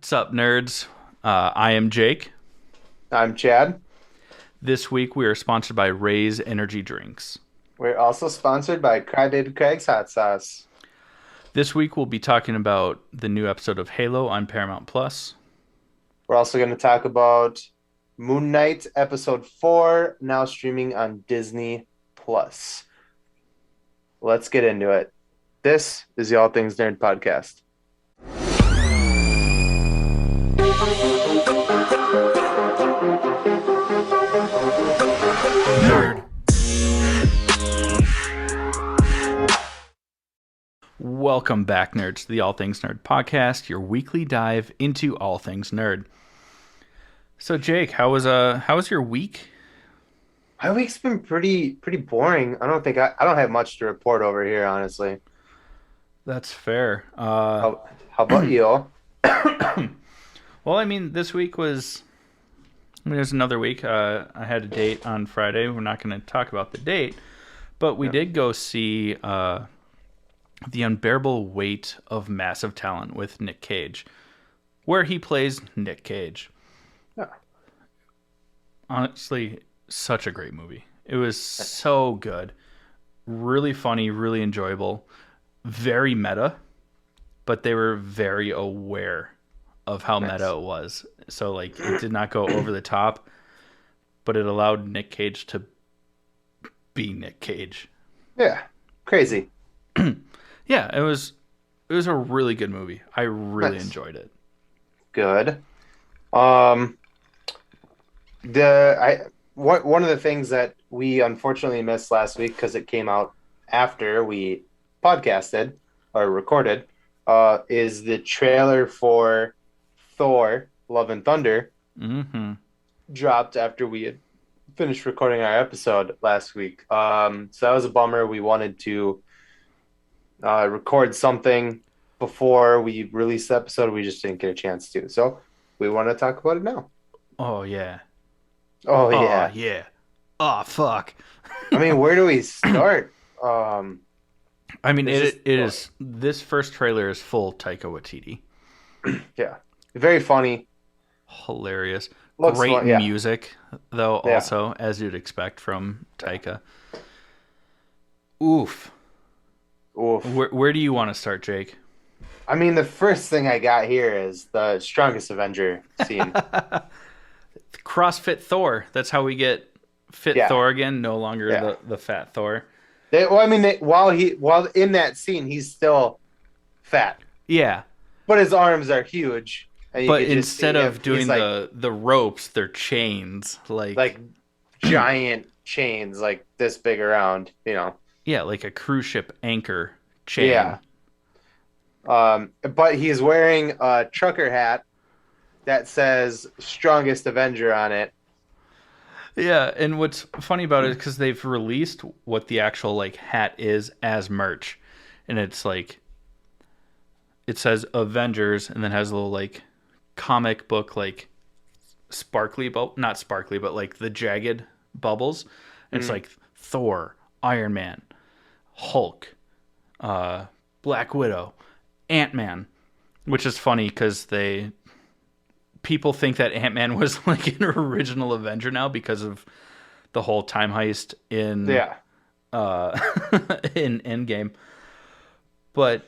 What's up, nerds? I am Jake. I'm Chad. This week we are sponsored by Ray's Energy Drinks. We're also sponsored by Crybaby Craig's Hot Sauce. This week we'll be talking about the new episode of Halo on Paramount Plus. We're also going to talk about Moon Knight episode 4, now streaming on Disney Plus. Let's get into it. This is the All Things Nerd podcast. Nerd. Welcome back, nerds, to the All Things Nerd podcast, your weekly dive into all things nerd. So, Jake, how was your week? My week's been pretty boring. I don't have much to report over here, honestly. That's fair. How about you? Well, I mean, this week was. I mean, it was another week. I had a date on Friday. We're not going to talk about the date, but we did go see The Unbearable Weight of Massive Talent with Nick Cage, where he plays Nick Cage. Yeah. Honestly, such a great movie. It was so good. Really funny, really enjoyable. Very meta, but they were very aware of how meta it was. So, like, it did not go over the top, but it allowed Nick Cage to be Nick Cage. Yeah, crazy. Yeah, it was a really good movie. I really Nice. enjoyed it. Good. One of the things that we unfortunately missed last week because it came out after we podcasted or recorded is the trailer for Thor: Love and Thunder Mm-hmm. dropped after we had finished recording our episode last week. So that was a bummer. We wanted to record something before we released the episode. We just didn't get a chance to. So we want to talk about it now. Oh, yeah. Oh, Oh, yeah. yeah. Oh, fuck. I mean, where do we start? I mean, This it is. This first trailer is full Taika Waititi. Yeah. Very funny. Hilarious. Looks Great fun, yeah. music, though, Yeah. also, as you'd expect from Taika. Oof. Oof. Where do you want to start, Jake? I mean, the first thing I got here is the strongest Avenger scene. CrossFit Thor. That's how we get Fit Yeah. Thor again, no longer Yeah. the fat Thor. While in that scene, he's still fat, Yeah. but his arms are huge. And you But could just instead see of him. doing He's the ropes, they're chains. like giant chains, like this big around, Yeah, like a cruise ship anchor chain. Yeah. But he's wearing a trucker hat that says "Strongest Avenger" on it. Yeah, and what's funny about it is because they've released what the actual like hat is as merch, and it's like it says Avengers, and then has a little like comic book like sparkly, not sparkly, but like the jagged bubbles. And it's like Thor, Iron Man, Hulk, Black Widow, Ant-Man, which is funny because people think that Ant-Man was like an original Avenger now because of the whole time heist in Yeah. in Endgame. But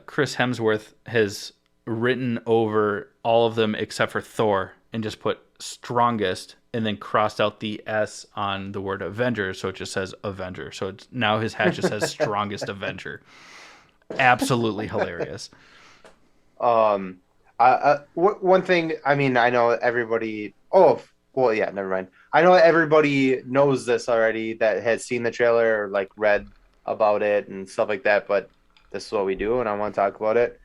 Chris Hemsworth has written over all of them except for Thor and just put strongest and then crossed out the S on the word Avenger, so it just says Avenger. So now his hat just says strongest Avenger. Absolutely hilarious. One thing, I mean, I know everybody. Oh, well, yeah, never mind. I know everybody knows this already that has seen the trailer or like read about it and stuff like that. But this is what we do, and I want to talk about it.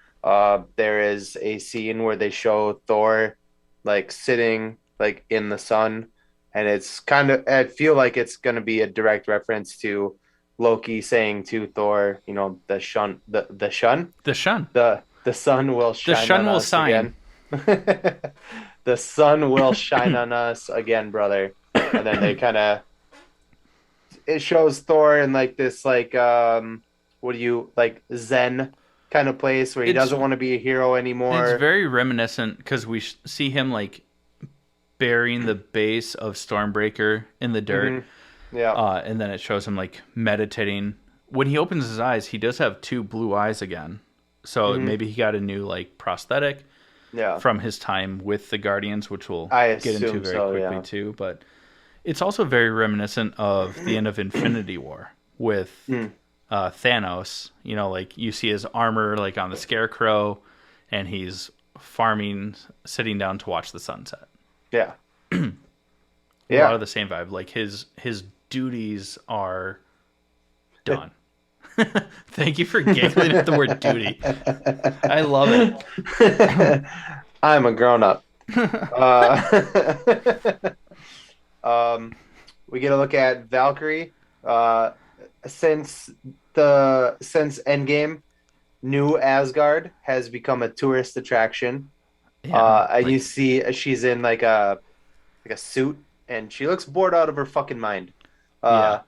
There is a scene where they show Thor like sitting like in the sun, and it's kind of. I feel like it's going to be a direct reference to Loki saying to Thor, the shun, the shun, The Shun. the sun will shine. The Shun on will us sign. again. The sun will shine on us again, brother. And then they kind of it shows Thor in like this like what do you like Zen kind of place where he It's doesn't want to be a hero it's anymore. very reminiscent because we see him like burying the base of Stormbreaker in the dirt, Yeah. and then it shows him like meditating. When he opens his eyes, he does have two blue eyes again. So hmm maybe he got a new like prosthetic Yeah. from his time with the Guardians, which we'll I get into assume very so. quickly Yeah. too. But it's also very reminiscent of the end of Infinity War with Mm. Thanos. You know, like you see his armor like on the Scarecrow, and he's farming, sitting down to watch the sunset. Yeah. A lot Yeah. of the same vibe. Like his duties are done. Thank you for giggling at the word duty. I love it. I'm a grown up. Uh, we get a look at Valkyrie. Uh, since Endgame, New Asgard has become a tourist attraction. Yeah, And you like see she's in like a suit, and she looks bored out of her fucking mind. yeah. Uh,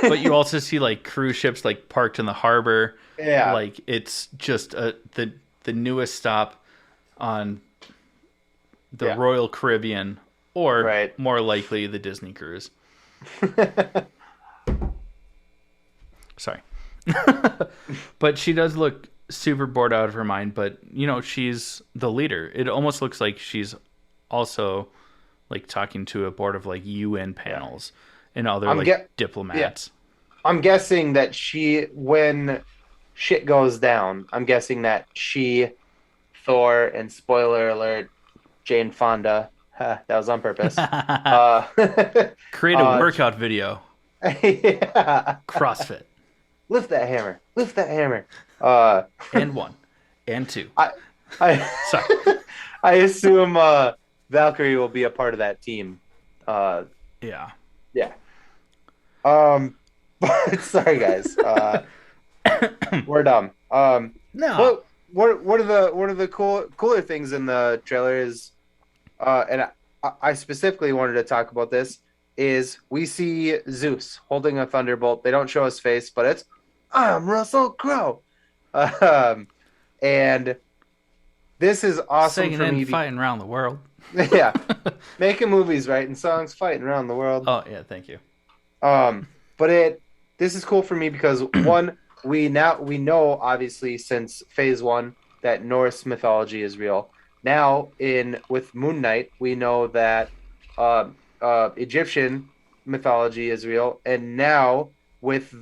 But you also see like cruise ships like parked in the harbor. yeah, Like it's just the newest stop on the yeah, Royal Caribbean, or right. more likely the Disney cruise. Sorry. But she does look super bored out of her mind, but you know, she's the leader. It almost looks like she's also like talking to a board of like UN Yeah. panels and other I'm like get yeah. diplomats. I'm guessing that when shit goes down, I'm guessing that Thor, and spoiler alert, Jane Fonda, that was on purpose. Uh, Create a uh, workout video. yeah. CrossFit. Lift that hammer. Lift that hammer. Uh, And one. And two. I, I, Sorry. I assume Valkyrie will be a part of that team. Uh, Yeah. yeah. But sorry guys. We're dumb. No. What are the cooler things in the trailer is, and I specifically wanted to talk about this, is we see Zeus holding a thunderbolt. They don't show his face, but it's I'm Russell Crowe. And this is awesome Singing for me. and fighting around the world. Yeah, making movies, writing songs, fighting around the world. Oh yeah, thank you. But this is cool for me because one, we know obviously since phase one that Norse mythology is real. Now with Moon Knight, we know that Egyptian mythology is real, and now with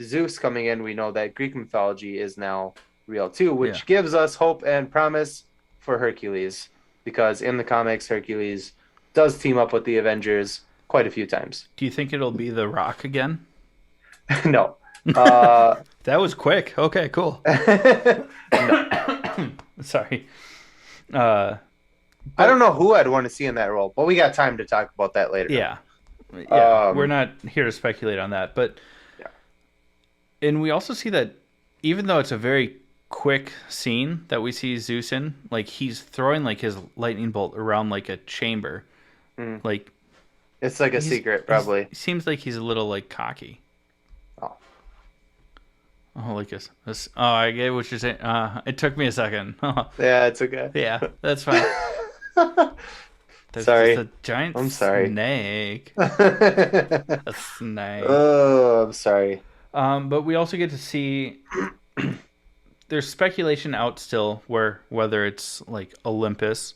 Zeus coming in, we know that Greek mythology is now real too, which Yeah. gives us hope and promise for Hercules, because in the comics, Hercules does team up with the Avengers quite a few times. Do you think it'll be The Rock again? No. Uh, That was quick. Okay, cool. no. Sorry. I don't know who I'd want to see in that role, but we got time to talk about that later. Yeah. Yeah. Um, We're not here to speculate on that, but Yeah. and we also see that even though it's a very quick scene that we see Zeus in, like he's throwing like his lightning bolt around like a chamber. Mm. Like It's like a secret, probably. He seems like he's a little like cocky. Oh. Oh, like this. Oh, I get what you're saying. It took me a second. Yeah, it's okay. Yeah, that's fine. There's Sorry. just a giant I'm sorry. snake. A snake. Oh, I'm sorry. But we also get to see there's speculation out still whether it's like Olympus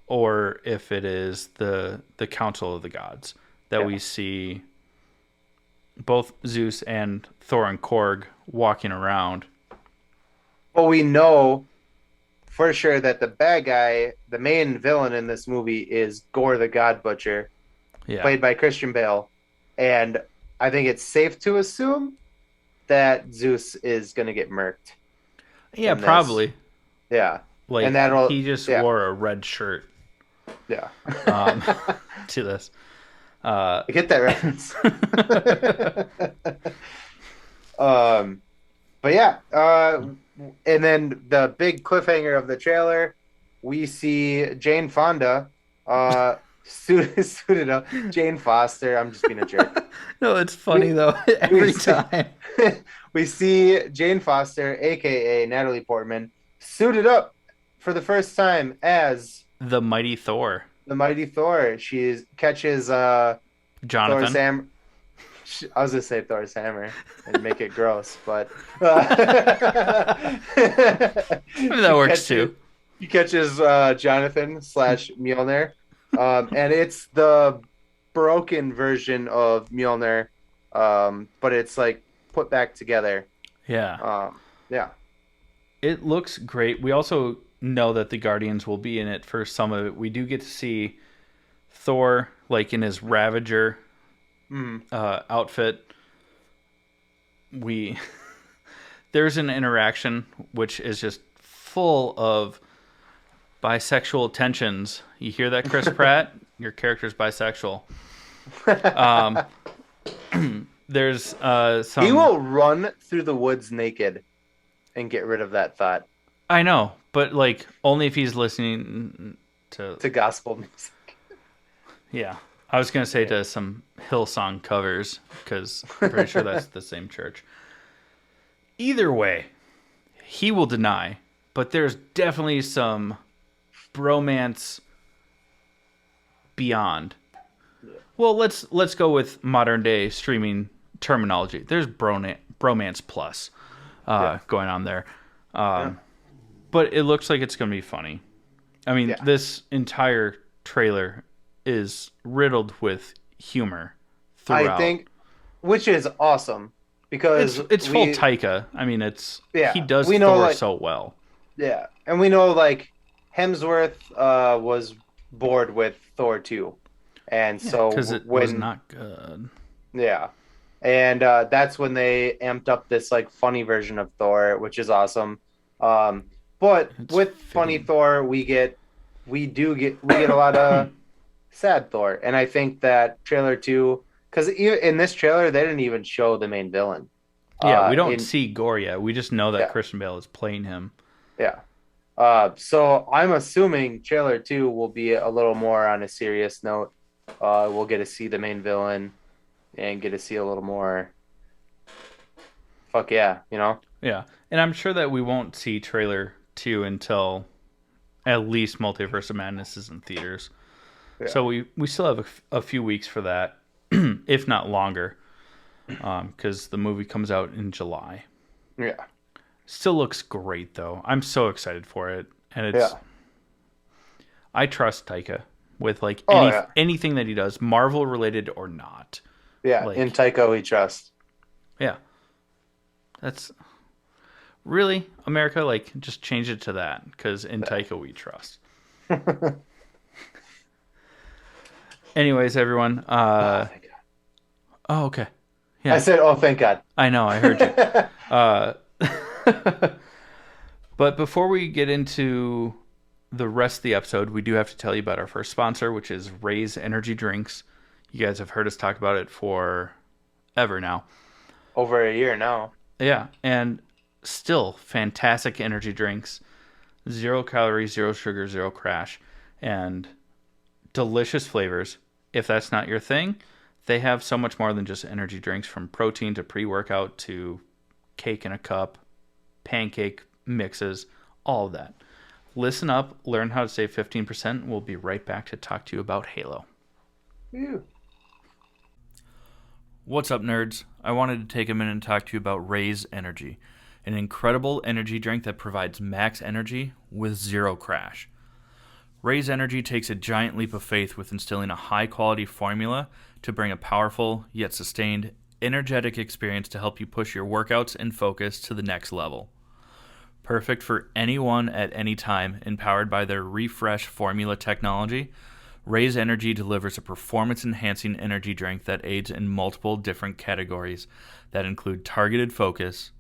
or if it is the Council of the Gods that we see both Zeus and Thor and Korg walking around. Well, we know for sure that the bad guy, the main villain in this movie, is Gore the God Butcher, Yeah. played by Christian Bale. And I think it's safe to assume that Zeus is going to get murked. Yeah, in this. probably. Yeah. Like And that'll- he just yeah. wore a red shirt Yeah. to this. I get that reference. But yeah, and then the big cliffhanger of the trailer, we see Jane Fonda suited up. Jane Foster. I'm just being a jerk. No, it's funny We though. we Every see, time. we see Jane Foster, aka Natalie Portman, suited up for the first time as The Mighty Thor. the mighty Thor. She catches Thor's Jonathan. hammer. I was gonna say Thor's hammer and make it gross, but Maybe that she works catches too. she catches Jonathan slash Mjolnir, and it's the broken version of Mjolnir, but it's like put back together. Yeah. Yeah, It looks great. We also know that the Guardians will be in it for some of it. We do get to see Thor like in his Ravager mm. outfit. We there's an interaction which is just full of bisexual tensions. You hear that, Chris Pratt? Your character's bisexual. Um, there's some. He will run through the woods naked and get rid of that thought I know, but like only if he's listening to. to gospel music. Yeah, I was gonna say to some Hillsong covers because I'm pretty sure that's the same church. Either way, he will deny, but there's definitely some bromance beyond. Well, let's go with modern day streaming terminology. There's bromance plus going on there, but it looks like it's going to be funny. I mean, Yeah. this entire trailer is riddled with humor throughout. I think, which is awesome because it's full Taika. I mean, he does we know, Thor like, so well. yeah, and we know like Hemsworth was bored with Thor 2, and so Because it was not good. yeah, and that's when they amped up this like funny version of Thor, which is awesome. But It's with funny fitting. Thor, we get a lot of sad Thor, and I think that trailer 2, because in this trailer they didn't even show the main villain. Yeah, we don't in see Gore yet. We just know that Yeah. Christian Bale is playing him. Yeah. So I'm assuming trailer 2 will be a little more on a serious note. We'll get to see the main villain and get to see a little more. Fuck yeah, you know? Yeah, and I'm sure that we won't see trailer 2 until at least Multiverse of Madness is in theaters. Yeah. So we still have a few weeks for that, if not longer, because the movie comes out in July. Yeah. Still looks great though. I'm so excited for it, and it's. Yeah. I trust Taika with like Oh, anything that he does, Marvel related or not. Yeah. Like- In Taika we trust. Yeah, that's really America. Like, just change it to that because in Taika we trust. Anyways, everyone. Oh, thank God. Oh, okay. Yeah, I said, oh, thank God. I know. I heard you. But before we get into the rest of the episode, we do have to tell you about our first sponsor, which is Raise Energy Drinks. You guys have heard us talk about it for ever now. Over a year now. Yeah, and still fantastic energy drinks. 0 calories, 0 sugar, 0 crash, and delicious flavors. If that's not your thing, they have so much more than just energy drinks, from protein to pre-workout to cake in a cup, pancake mixes, all of that. Listen up, learn how to save 15%. We'll be right back to talk to you about Halo. Ew. What's up, nerds? I wanted to take a minute and talk to you about Raise Energy, an incredible energy drink that provides max energy with 0 crash. Raise Energy takes a giant leap of faith with instilling a high-quality formula to bring a powerful, yet sustained, energetic experience to help you push your workouts and focus to the next level. Perfect for anyone at any time, and powered by their Refresh formula technology, Raise Energy delivers a performance-enhancing energy drink that aids in multiple different categories that include targeted focus,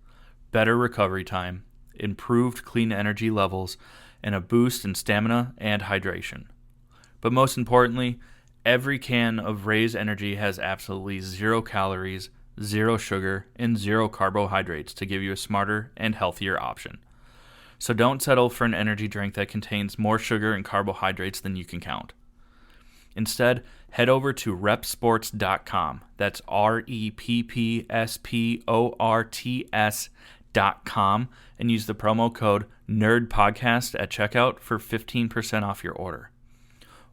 better recovery time, improved clean energy levels, and a boost in stamina and hydration. But most importantly, every can of Raise Energy has absolutely 0 calories, 0 sugar, and 0 carbohydrates to give you a smarter and healthier option. So don't settle for an energy drink that contains more sugar and carbohydrates than you can count. Instead, head over to repsports.com. That's REPPSPORTS.com and use the promo code NERDPODCAST at checkout for 15% off your order.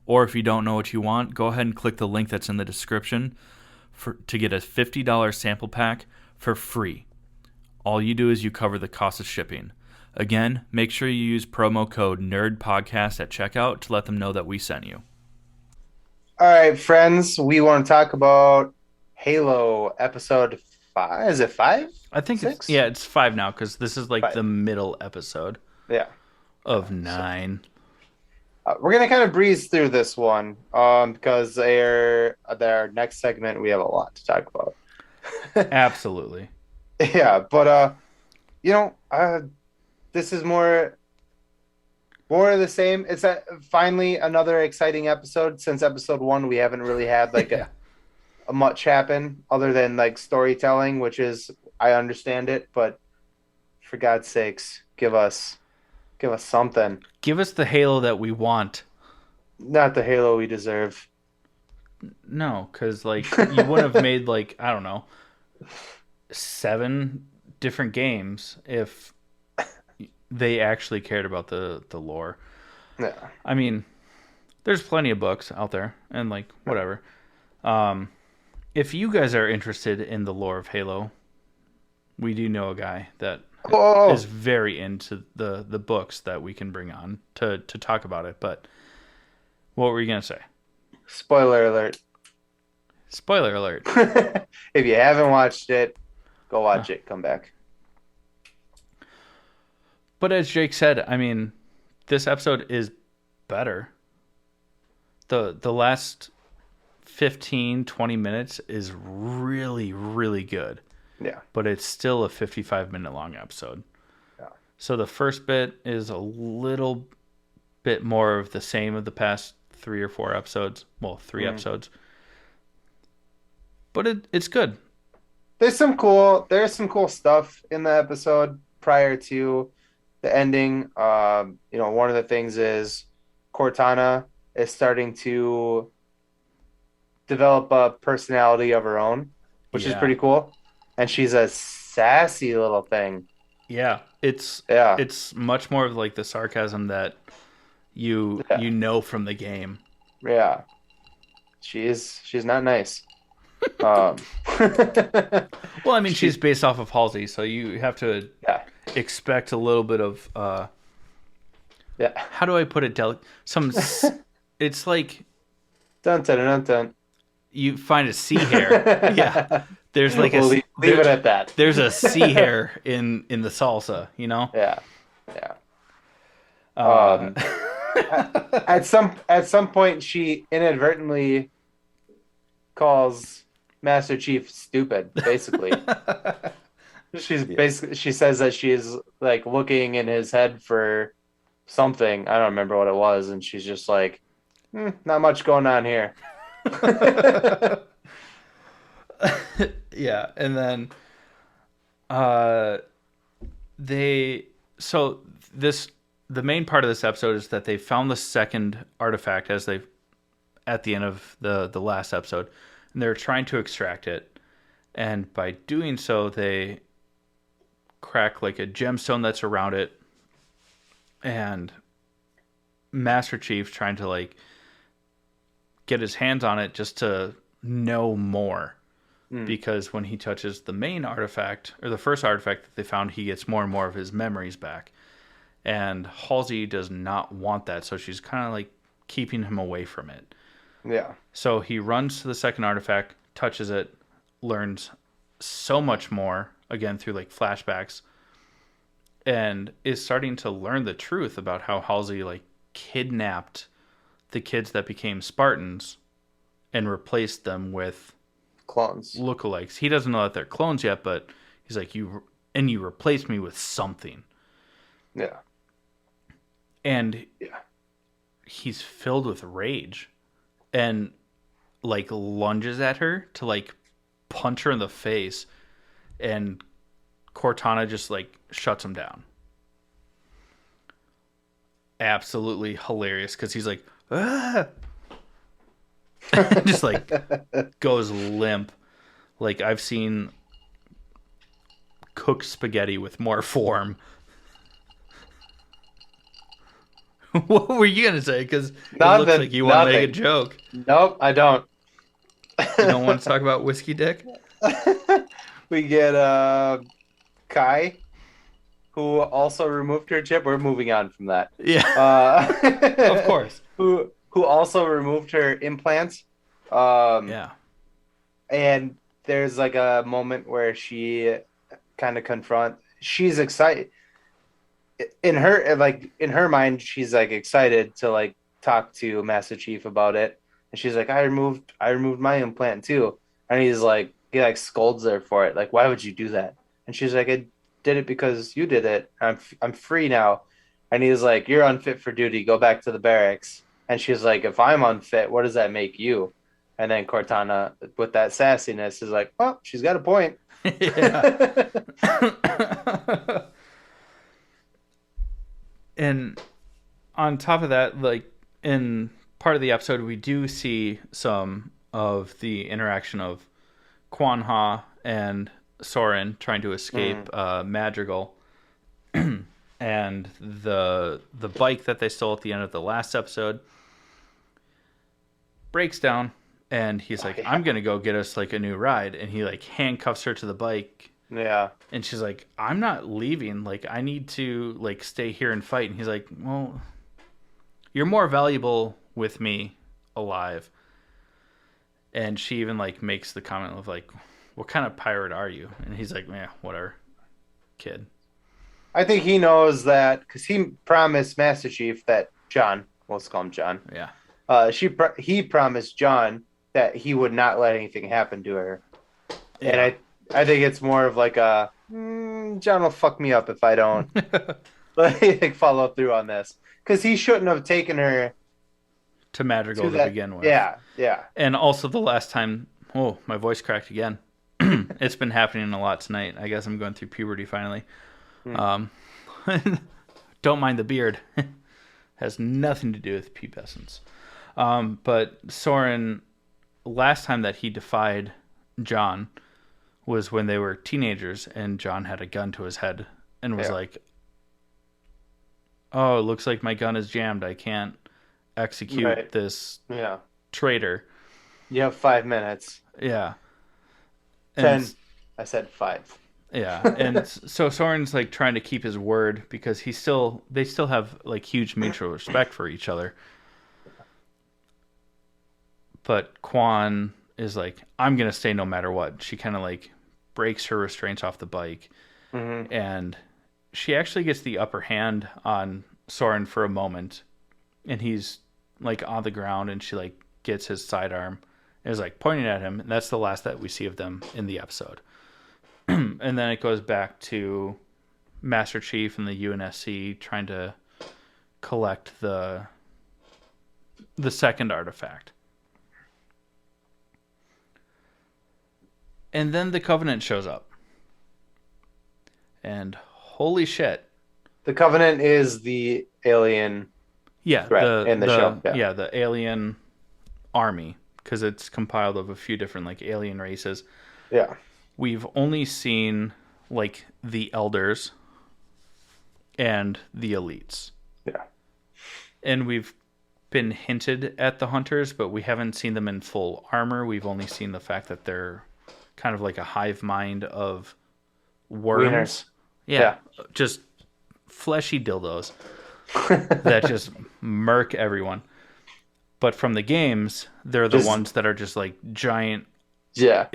Or if you don't know what you want, go ahead and click the link that's in the description to get a $50 sample pack for free. All you do is you cover the cost of shipping. Again, make sure you use promo code NERDPODCAST at checkout to let them know that we sent you. All right, friends, we want to talk about Halo episode 5. Is it 5? I think 6? it's 5 now because this is like 5. the middle episode of 9. We're going to kind of breeze through this one because our next segment, we have a lot to talk about. Absolutely. Yeah, but, this is more of the same. It's finally another exciting episode. Since episode 1, we haven't really had like a much happen other than like storytelling, which is, I understand it, but for God's sakes, give us something. Give us the Halo that we want. Not the Halo we deserve. No, because like you would have made like, I don't know, 7 different games if they actually cared about the lore. Yeah. I mean, there's plenty of books out there and like whatever. If you guys are interested in the lore of Halo, we do know a guy that is very into the books that we can bring on to talk about it. But what were you going to say? Spoiler alert. Spoiler alert. If you haven't watched it, go watch it. Come back. But as Jake said, I mean, this episode is better. The last 15, 20 minutes is really, really good. Yeah. But it's still a 55-minute long episode. Yeah. So the first bit is a little bit more of the same of the past 3 or 4 episodes. Well, 3 episodes. But it's good. There's some cool stuff in the episode prior to the ending. One of the things is Cortana is starting to develop a personality of her own, which is pretty cool. And she's a sassy little thing. Yeah, it's much more of like the sarcasm that you know from the game. Yeah, she's not nice. Well, I mean, she's based off of Halsey, so you have to expect a little bit of how do I put it? It's like dun dun dun dun. You find a sea hare. Yeah. There's like leave it at that. There's a sea hare in the salsa, you know? Yeah. At some point she inadvertently calls Master Chief stupid, basically. She says that she's like looking in his head for something. I don't remember what it was, and she's just like, not much going on here. Yeah, and then the main part of this episode is that they found the second artifact at the end of the last episode, and they're trying to extract it, and by doing so they crack like a gemstone that's around it, and Master Chief trying to like get his hands on it just to know more. Because when he touches the main artifact, or the first artifact that they found, he gets more and more of his memories back. And Halsey does not want that, so she's kind of like keeping him away from it. Yeah. So he runs to the second artifact, touches it, learns so much more, again through like flashbacks, and is starting to learn the truth about how Halsey like kidnapped the kids that became Spartans and replaced them with clones, lookalikes. He doesn't know that they're clones yet, but he's like, you replaced me with something. Yeah. And he's filled with rage and like lunges at her to like punch her in the face, and Cortana just like shuts him down. Absolutely hilarious, because he's like, ah! Just like goes limp. Like I've seen cooked spaghetti with more form. What were you gonna say? Because it looks like Nothing. you want to make a Nothing. joke. Nope, I don't. You don't want to talk about whiskey dick? We get Kai, who also removed her chip. We're moving on from that. Yeah, of Uh, course. who also removed her implants. Um, Yeah, and there's like a moment where she kind of she's excited in her mind, she's like excited to like talk to Master Chief about it. And she's like, I removed my implant too. And he like scolds her for it. Like, why would you do that? And she's like, I did it because you did it. I'm free now. And he's like, you're unfit for duty. Go back to the barracks. And she's like, if I'm unfit, what does that make you? And then Cortana, with that sassiness, is like, well, she's got a point. yeah. And on top of that, like in part of the episode, we do see some of the interaction of Quan Ha and Soren trying to escape Madrigal, and the bike that they stole at the end of the last episode breaks down, and he's like, Yeah. "I'm gonna go get us like a new ride," and he like handcuffs her to the bike. Yeah. And she's like, I'm not leaving. Like, I need to, like, stay here and fight. And he's like, well, you're more valuable with me alive. And she even, like, makes the comment of, like, what kind of pirate are you? And he's like, yeah, whatever, kid. I think he knows that because he promised Master Chief that John, let's call him John. Yeah. He promised John that he would not let anything happen to her, and Yeah. I think it's more of like a John will fuck me up if I don't like follow through on this because he shouldn't have taken her To Madrigal to that. begin with. Yeah, yeah. And also the last time, oh, my voice cracked again. It's been happening a lot tonight. I guess I'm going through puberty finally. Um, don't mind the beard. Has nothing to do with pubescence. But Soren, last time that he defied John was when they were teenagers and John had a gun to his head and was like, oh, it looks like my gun is jammed. I can't execute this traitor. You have 5 minutes. Yeah. 10. I said 5. Yeah. And so Soren's like trying to keep his word because they still have like huge mutual respect for each other. But Quan is like, I'm going to stay no matter what. She kind of like breaks her restraints off the bike. Mm-hmm. And she actually gets the upper hand on Soren for a moment. And he's like on the ground and she like gets his sidearm and is like pointing at him. And that's the last that we see of them in the episode. And then it goes back to Master Chief and the UNSC trying to collect the second artifact. And then the Covenant shows up. And holy shit. The Covenant is the alien threat in the show. Yeah, the alien army. Because it's compiled of a few different like alien races. Yeah. We've only seen like the elders and the elites. Yeah. And we've been hinted at the hunters, but we haven't seen them in full armor. We've only seen the fact that they're kind of like a hive mind of worms. Wieners. Yeah. Just fleshy dildos that just murk everyone. But from the games, they're the ones that are just like giant. Yeah.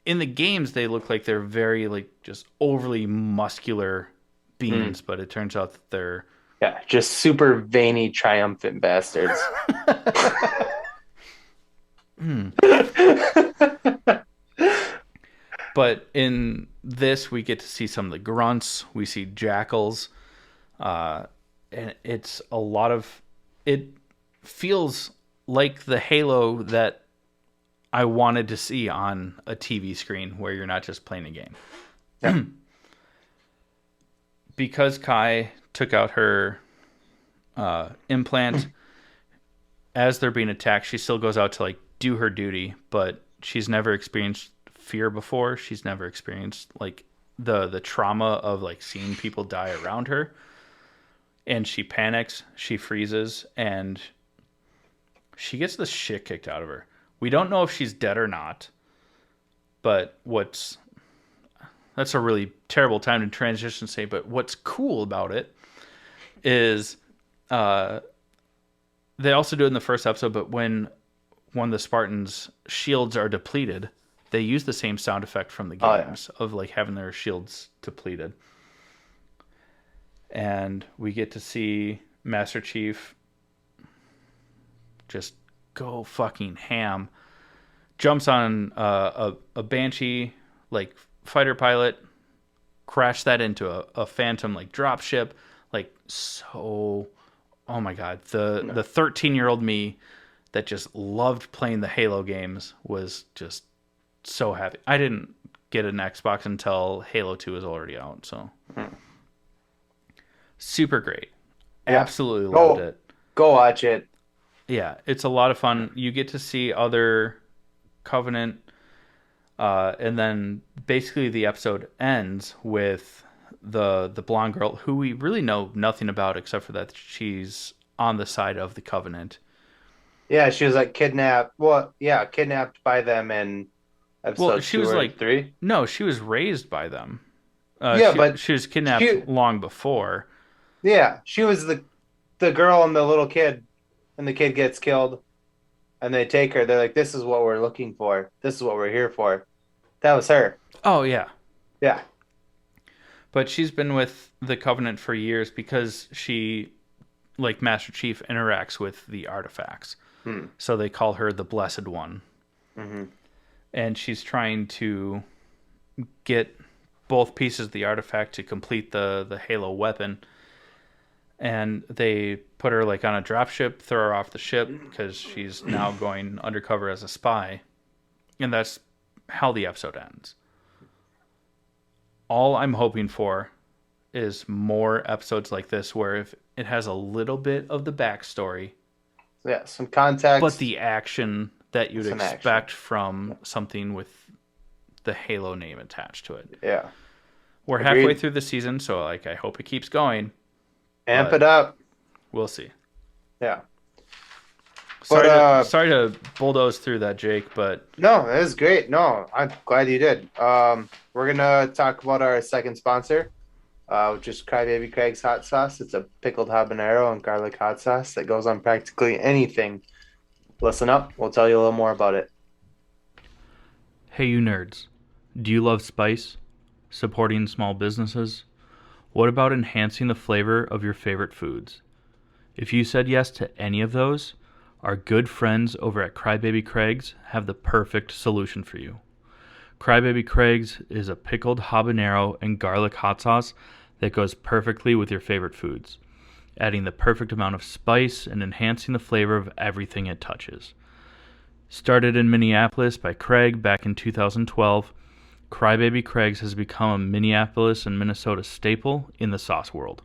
In the games, they look like they're very like just overly muscular beings, but it turns out that they're just super veiny, triumphant bastards. But in this, we get to see some of the grunts. We see jackals, and it's a lot of. It feels like the Halo that I wanted to see on a TV screen, where you're not just playing a game. Yeah. Because Kai took out her implant, as they're being attacked, she still goes out to like do her duty, but she's never experienced fear before. She's never experienced like the trauma of like seeing people die around her. And she panics, she freezes, and she gets the shit kicked out of her. We don't know if she's dead or not, but that's a really terrible time to transition to say, but what's cool about it is they also do it in the first episode, but when one of the Spartans' shields are depleted, they use the same sound effect from the games of like having their shields depleted. And we get to see Master Chief just go fucking ham. Jumps on a Banshee like fighter pilot, crash that into a Phantom like dropship, like so. Oh my god, the 13-year-old me that just loved playing the Halo games was just so happy. I didn't get an Xbox until Halo 2 was already out, so super great. Yeah. Absolutely loved it. Go watch it. Yeah, it's a lot of fun. You get to see other Covenant, and then basically the episode ends with the blonde girl who we really know nothing about except for that she's on the side of the Covenant. Yeah, she was like kidnapped. Well, yeah, kidnapped by them in episode She 2 was or like 3. No, she was raised by them. But she was kidnapped long before. Yeah, she was the girl and the little kid, and the kid gets killed, and they take her. They're like, "This is what we're looking for. This is what we're here for." That was her. Oh yeah, yeah. But she's been with the Covenant for years because she, like Master Chief, interacts with the artifacts. So they call her the Blessed One. Mm-hmm. And she's trying to get both pieces of the artifact to complete the Halo weapon. And they put her like on a dropship, throw her off the ship because she's now going undercover as a spy. And that's how the episode ends. All I'm hoping for is more episodes like this where if it has a little bit of the backstory. Yeah, some context. But the action that you'd expect from something with the Halo name attached to it. Yeah. We're halfway through the season, so like I hope it keeps going. Amp it up. We'll see. Yeah. Sorry to bulldoze through that, Jake, but no, it was great. No, I'm glad you did. We're gonna talk about our second sponsor, which is Crybaby Craig's hot sauce. It's a pickled habanero and garlic hot sauce that goes on practically anything. Listen up, we'll tell you a little more about it. Hey, you nerds. Do you love spice? Supporting small businesses? What about enhancing the flavor of your favorite foods? If you said yes to any of those, our good friends over at Crybaby Craig's have the perfect solution for you. Crybaby Craig's is a pickled habanero and garlic hot sauce that goes perfectly with your favorite foods, adding the perfect amount of spice and enhancing the flavor of everything it touches. Started in Minneapolis by Craig back in 2012, Crybaby Craig's has become a Minneapolis and Minnesota staple in the sauce world.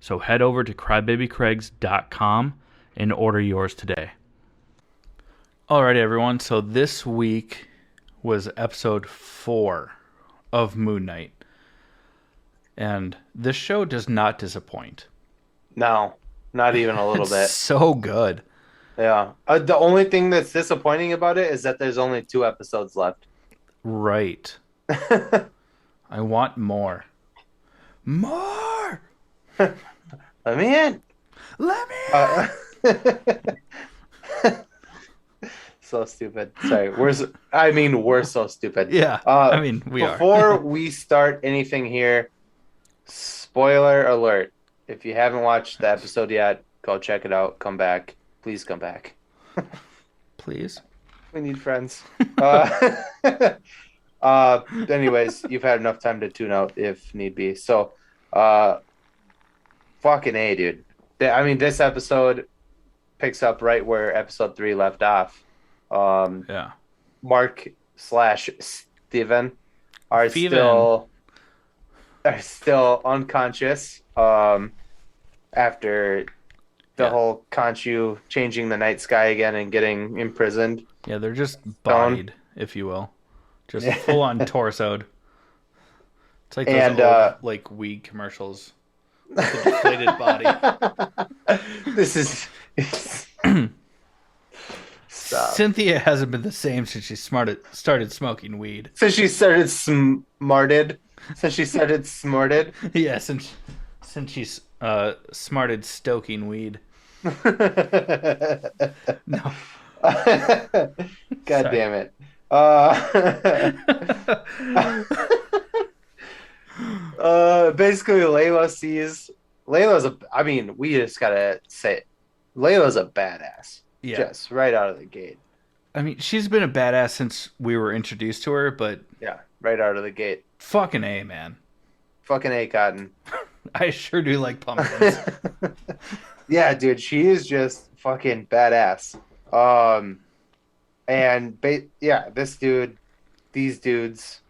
So head over to crybabycraigs.com and order yours today. Alrighty, everyone. So this week was episode 4 of Moon Knight. And this show does not disappoint. No, not even a little bit. So good. Yeah. The only thing that's disappointing about it is that there's only 2 episodes left. Right. I want more. More! Let me in. Let me in! So stupid. Sorry. We're so stupid. Yeah. We are. Before we start anything here, spoiler alert. If you haven't watched the episode yet, go check it out. Come back. Please come back. Please. We need friends. Anyways, you've had enough time to tune out if need be. So, fucking A, dude. This episode picks up right where episode 3 left off. Yeah. Mark / Steven are still unconscious after the Yeah. whole Khonshu changing the night sky again and getting imprisoned. Yeah, they're just Stone. bodied, if you will. Just full on torsoed. It's like those And old like weed commercials with the deflated body. this is stop. Cynthia hasn't been the same since she started smoking weed. Since she started smarted. Since she started smarted. Yeah, since she's smarted stoking weed. No. God Sorry. damn it. Basically, I mean, we just gotta say, Layla's a badass. Yeah. Just right out of the gate. I mean, she's been a badass since we were introduced to her, but Yeah, right out of the gate. fucking A, man. Fucking A, Cotton. I sure do like pumpkins. Yeah, dude, she is just fucking badass. Yeah, these dudes,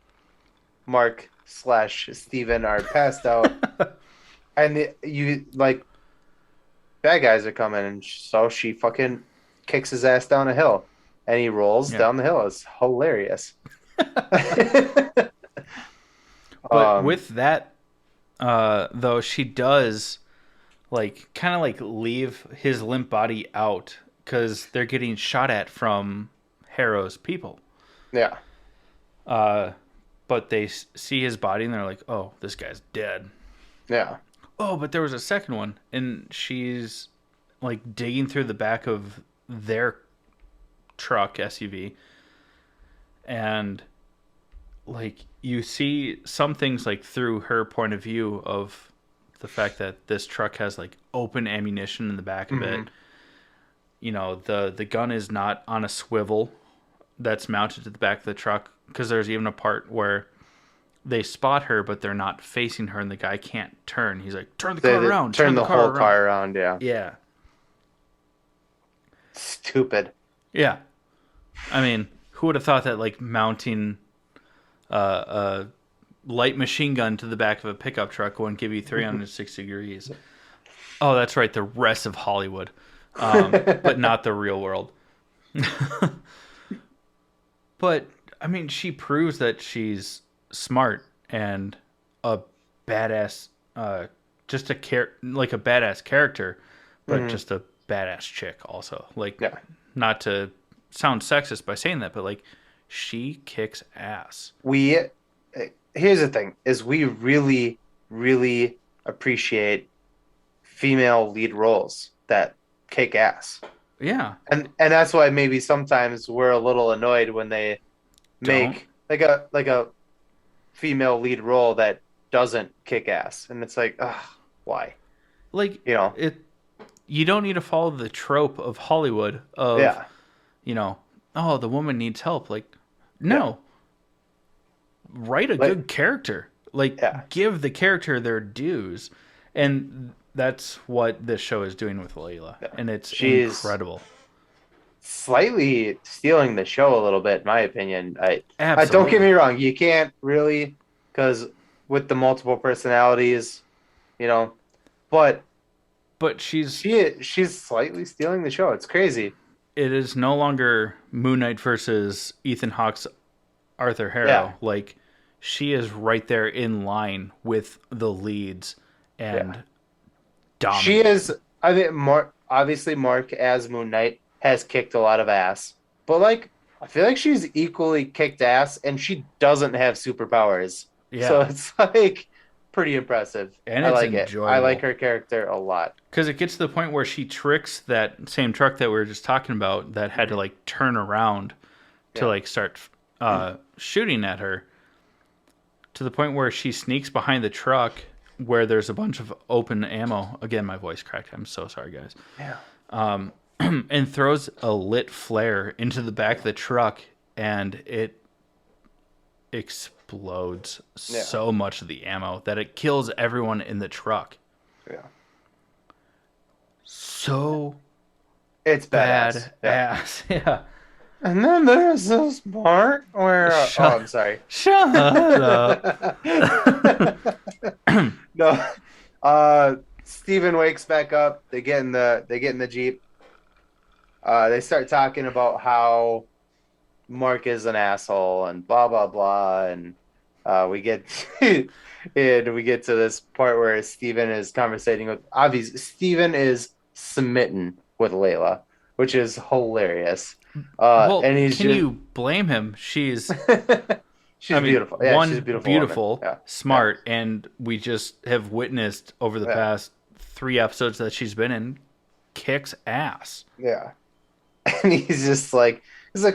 Mark / Steven, are passed out, and you like bad guys are coming, and so she fucking kicks his ass down a hill, and he rolls Yeah. down the hill. It's hilarious. But with that, though, she does like kind of like leave his limp body out because they're getting shot at from Harrow's people. Yeah, But they see his body and they're like, "Oh, this guy's dead." yeah, Oh, but there was a second one, and she's like digging through the back of their truck SUV, and like you see some things like through her point of view of the fact that this truck has like open ammunition in the back of it. You know, the gun is not on a swivel that's mounted to the back of the truck, because there's even a part where they spot her but they're not facing her and the guy can't turn. He's like, turn the car around, turn the whole around. car around. Yeah, Yeah. stupid. Yeah. I mean, who would have thought that like mounting a light machine gun to the back of a pickup truck wouldn't give you 360 degrees? Oh, that's right, the rest of Hollywood, but not the real world. But I mean, she proves that she's smart and a badass, just like a badass character, but just a badass chick also. Like, Yeah. not to sound sexist by saying that, but like, she kicks ass. Here's the thing: is we really, really appreciate female lead roles that kick ass, Yeah. and that's why maybe sometimes we're a little annoyed when they make like a female lead role that doesn't kick ass, and it's like, ugh, why? Like, You know? you don't need to follow the trope of Hollywood of, Yeah, you know, oh, the woman needs help. Like, no. Write a Like- good character. Like, Yeah. give the character their dues. And that's what this show is doing with Layla. And it's She's- incredible. slightly stealing the show a little bit, in my opinion. I don't Absolutely. get me wrong, you can't really, because with the multiple personalities, you know, but But she's she's slightly stealing the show. It's crazy. it is no longer Moon Knight versus Ethan Hawke's Arthur Harrow. Yeah. Like, she is right there in line with the leads and dominant. She is. I mean, obviously Mark as Moon Knight has kicked a lot of ass, but like I feel like she's equally kicked ass, and she doesn't have superpowers. Yeah. So it's like pretty impressive. And I it's like it. I enjoyable. like her character a lot. Because it gets to the point where she tricks that same truck that we were just talking about that had to like turn around to like start shooting at her, to the point where she sneaks behind the truck where there's a bunch of open ammo. Again, my voice cracked. I'm so sorry, guys. Yeah. And throws a lit flare into the back of the truck, and it explodes so much of the ammo that it kills everyone in the truck. Yeah. So It's badass. bad Yeah. ass. Yeah. And then there's this part where I'm sorry. Shut up. No. Steven wakes back up. They get in the Jeep. They start talking about how Mark is an asshole and blah blah blah, and we get and we get to this part where Steven is conversating with obviously Steven is smitten with Layla, which is hilarious. Well, And he's can just you blame him? She's, I she's mean, beautiful. Yeah, she's a one, beautiful woman. beautiful, Yeah, yeah, smart, and we just have witnessed over the yeah, past 3 episodes that she's been in, kicks ass. yeah. And he's like,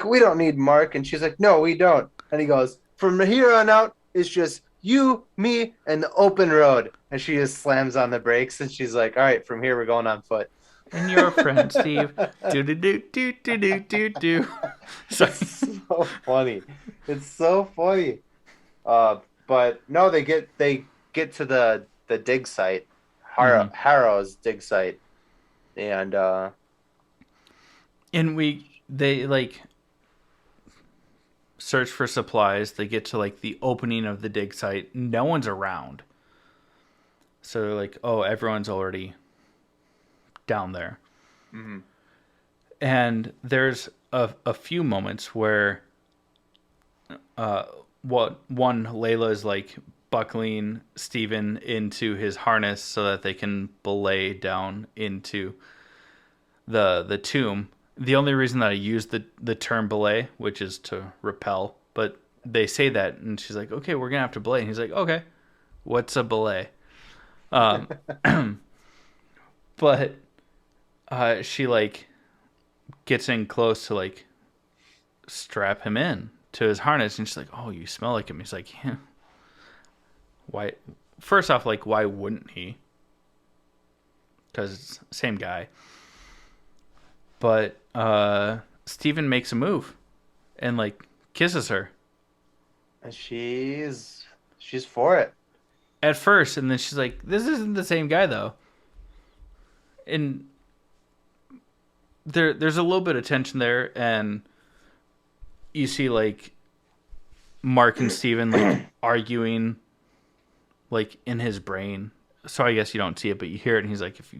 we don't need Mark. And she's like, no, we don't. And he goes, from here on out, it's just you, me, and the open road. And she just slams on the brakes and she's like, all right, from here we're going on foot. And your friend Steve, do do do do do do do do. Sorry. It's so funny. It's so funny. But no, they get to the dig site, Harrow's dig site, and And they like search for supplies. They get to like the opening of the dig site. No one's around. So they're like, oh, everyone's already down there. mhm. And there's a few moments where Layla is like buckling Steven into his harness so that they can belay down into the tomb. The only reason that I use the term belay, which is to repel, but they say that, and she's like, okay, we're gonna have to belay, and he's like, okay, what's a belay? Um, but she like gets in close to like strap him in to his harness, and she's like, oh, you smell like him. He's like, yeah. Why? First off, like, why wouldn't he? Because it's the same guy. But Steven makes a move and like kisses her And she's for it. at first, and then she's like, this isn't the same guy though. And there's a little bit of tension there, and you see like Mark and Steven like arguing like in his brain. So I guess you don't see it, but you hear it, and he's like, if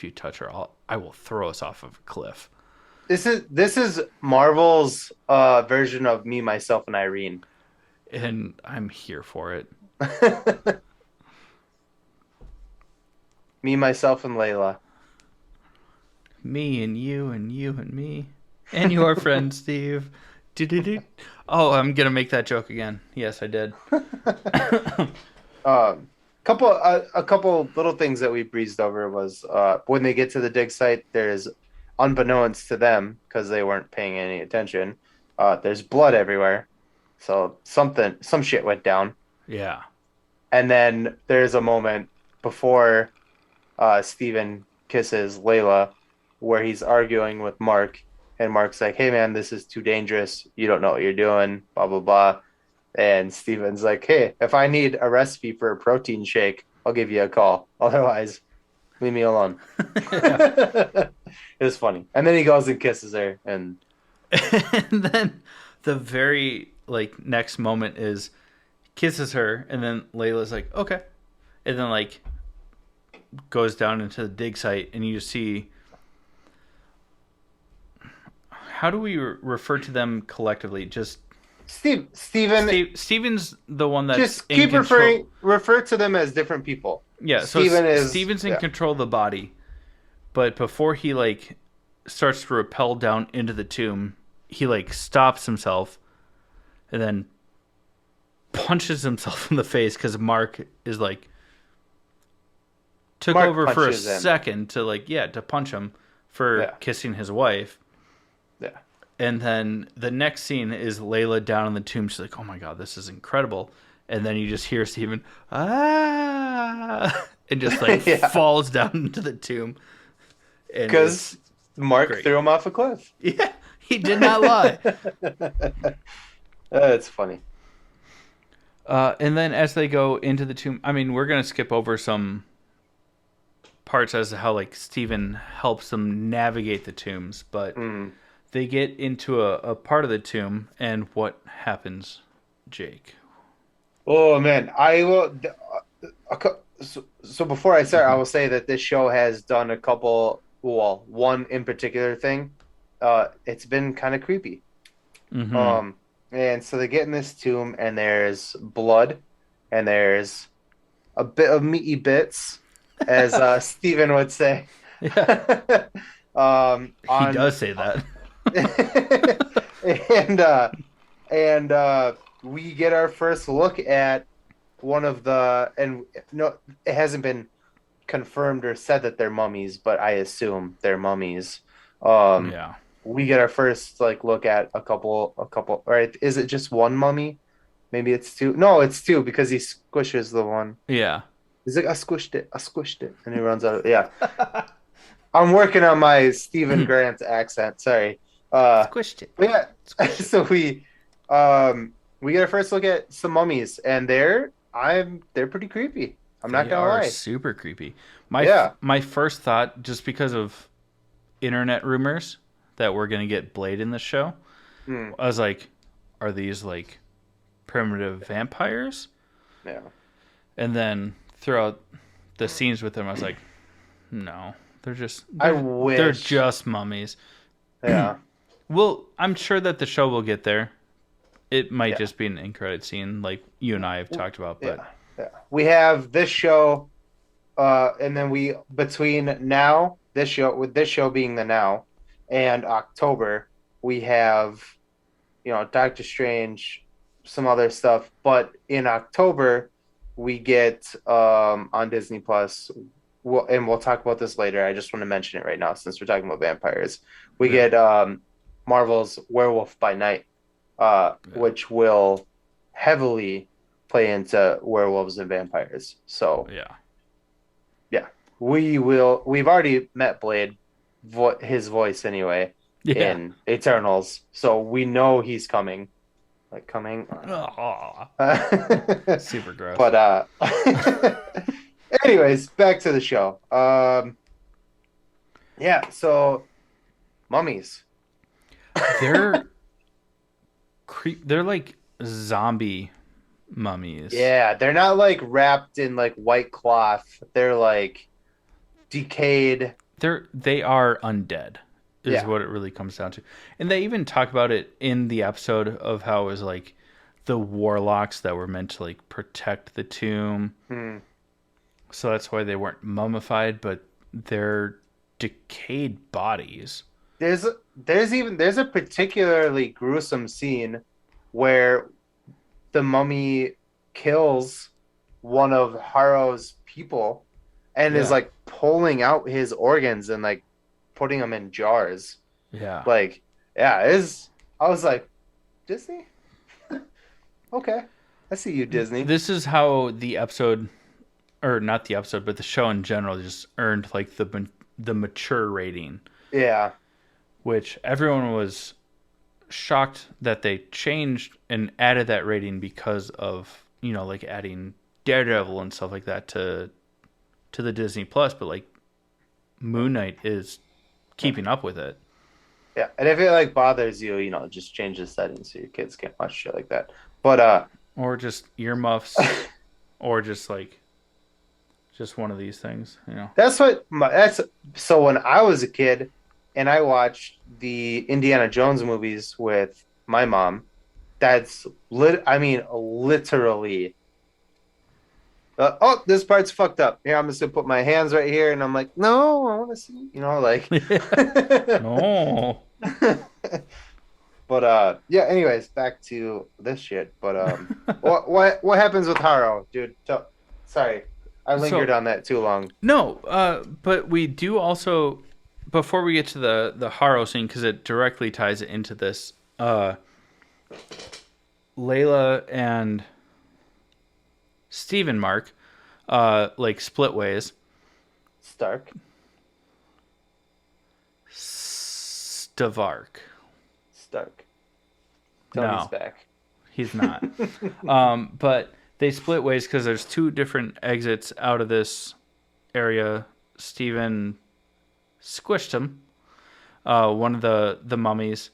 you touch her, I will throw us off of a cliff. This is Marvel's version of Me, Myself, and Irene. And I'm here for it. Me, Myself, and Layla. Me and you and you and me and your friend Steve. Do-do-do. Oh, I'm gonna make that joke again. Yes, I did. A couple little things that we breezed over was when they get to the dig site, there's unbeknownst to them because they weren't paying any attention. There's blood everywhere, so some shit went down. Yeah. And then there's a moment before Steven kisses Layla where he's arguing with Mark, and Mark's like, "Hey man, this is too dangerous. You don't know what you're doing." Blah blah blah. And Steven's like, "Hey, if I need a recipe for a protein shake, I'll give you a call. Otherwise, leave me alone." It was funny. And then he goes and kisses her, and And then the very like next moment is kisses her, and then Layla's like, okay, and then like goes down into the dig site, and you see. How do we refer to them collectively? Just Steven. Steven's the one that's Just in keep control. refer to them as different people. Yeah, so Steven's in control of the body, but before he like starts to rappel down into the tomb, he like stops himself and then punches himself in the face because Mark is like took Mark over for a punches him. second to like to punch him for Yeah. kissing his wife. Yeah. And then the next scene is Layla down in the tomb. She's like, oh my God, this is incredible. And then you just hear Steven, ah, and just like Yeah. falls down into the tomb. Because Mark great. threw him off a cliff. Yeah, he did not lie. It's funny. And then as they go into the tomb, I mean, we're going to skip over some parts as to how like Steven helps them navigate the tombs, but they get into a part of the tomb, and what happens, Jake? Oh man, I will. so before I start, I Hmm. will say that this show has done a couple, well, one in particular thing. It's been kind of creepy. Hmm. Um, and so they get in this tomb, and there's blood, and there's a bit of meaty bits, as Stephen would say. Yeah, he On does say that. and we get our first look at one of the, and no, it hasn't been confirmed or said that they're mummies, but I assume they're mummies. Um, Yeah, we get our first like look at a couple. Right? Is it just one mummy? Maybe it's two. No, it's two because he squishes the one. yeah. He's like, I squished it, and he runs out. Yeah, I'm working on my Stephen Grant accent. Sorry. Squished it. But yeah, Squish it. so we get our first look at some mummies, and they're pretty creepy. I'm not They gonna are lie. super creepy. My Yeah. my first thought, just because of internet rumors that we're gonna get Blade in the show, Hmm. I was like, are these like primitive vampires? Yeah. And then throughout the scenes with them, I was like, no, they're just I they're wish. just mummies. Yeah. Well, I'm sure that the show will get there. It might Yeah. just be an end credit scene, like you and I have talked about. Yeah. But Yeah. We have this show, and then we between now this show with this show being the now and October, we have Doctor Strange, some other stuff. But in October, we get on Disney Plus. And we'll talk about this later. I just want to mention it right now since we're talking about vampires. We yeah, get Marvel's Werewolf by Night, yeah, which will heavily play into werewolves and vampires. So yeah, yeah, we will. We've already met Blade, his voice anyway, yeah. in Eternals, so we know he's coming. Like coming. Aw, Uh, super gross. but anyways, back to the show. Yeah. So mummies. They're they're like zombie mummies. Yeah, they're not like wrapped in like white cloth. They're like decayed. They are undead is Yeah. what it really comes down to. And they even talk about it in the episode of how it was like the warlocks that were meant to like protect the tomb. Hmm. So that's why they weren't mummified, but they're decayed bodies. There's a particularly gruesome scene where the mummy kills one of Harrow's people and is Yeah. like pulling out his organs and like putting them in jars. Yeah. Like, yeah, is I was like, Disney? Okay. I see you, Disney. This is how the episode, or not the episode, but the show in general just earned like the mature rating, Yeah. which everyone was shocked that they changed and added that rating because of, like adding Daredevil and stuff like that to the Disney Plus, but like Moon Knight is keeping up with it. Yeah. And if it like bothers you, just change the settings so your kids can't watch shit like that. But Or just earmuffs, or just like just one of these things. that's so when I was a kid and I watched the Indiana Jones movies with my mom, that's I mean literally oh, this part's fucked up. Here, I'm just gonna put my hands right here, and I'm like, no, I want to see, like. No. But yeah. Anyways, back to this shit. But what happens with Haro, dude? Sorry, I lingered So on that too long. no, but we do also, before we get to the Haro scene, because it directly ties it into this. Layla and Stephen Mark, like split ways. Stark. Stavark. Stark. Tony's No, back. he's not. But they split ways because there's two different exits out of this area. Stephen squished him, one of the mummies,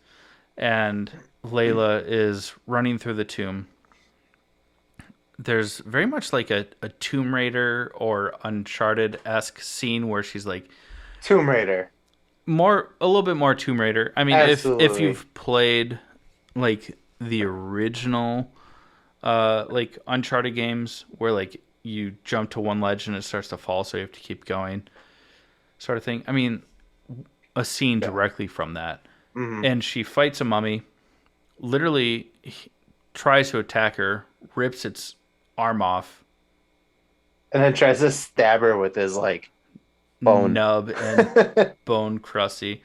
and Layla is running through the tomb. there's very much like a Tomb Raider or Uncharted-esque scene where she's like Tomb Raider. a little bit more Tomb Raider. I mean, if Absolutely. you've played like the original like Uncharted games where like you jump to one ledge and it starts to fall, so you have to keep going, sort of thing. I mean, a scene Yeah. directly from that. Hmm. And she fights a mummy, literally tries to attack her, rips its arm off, And then tries to stab her with his like bone. nub and bone crusty.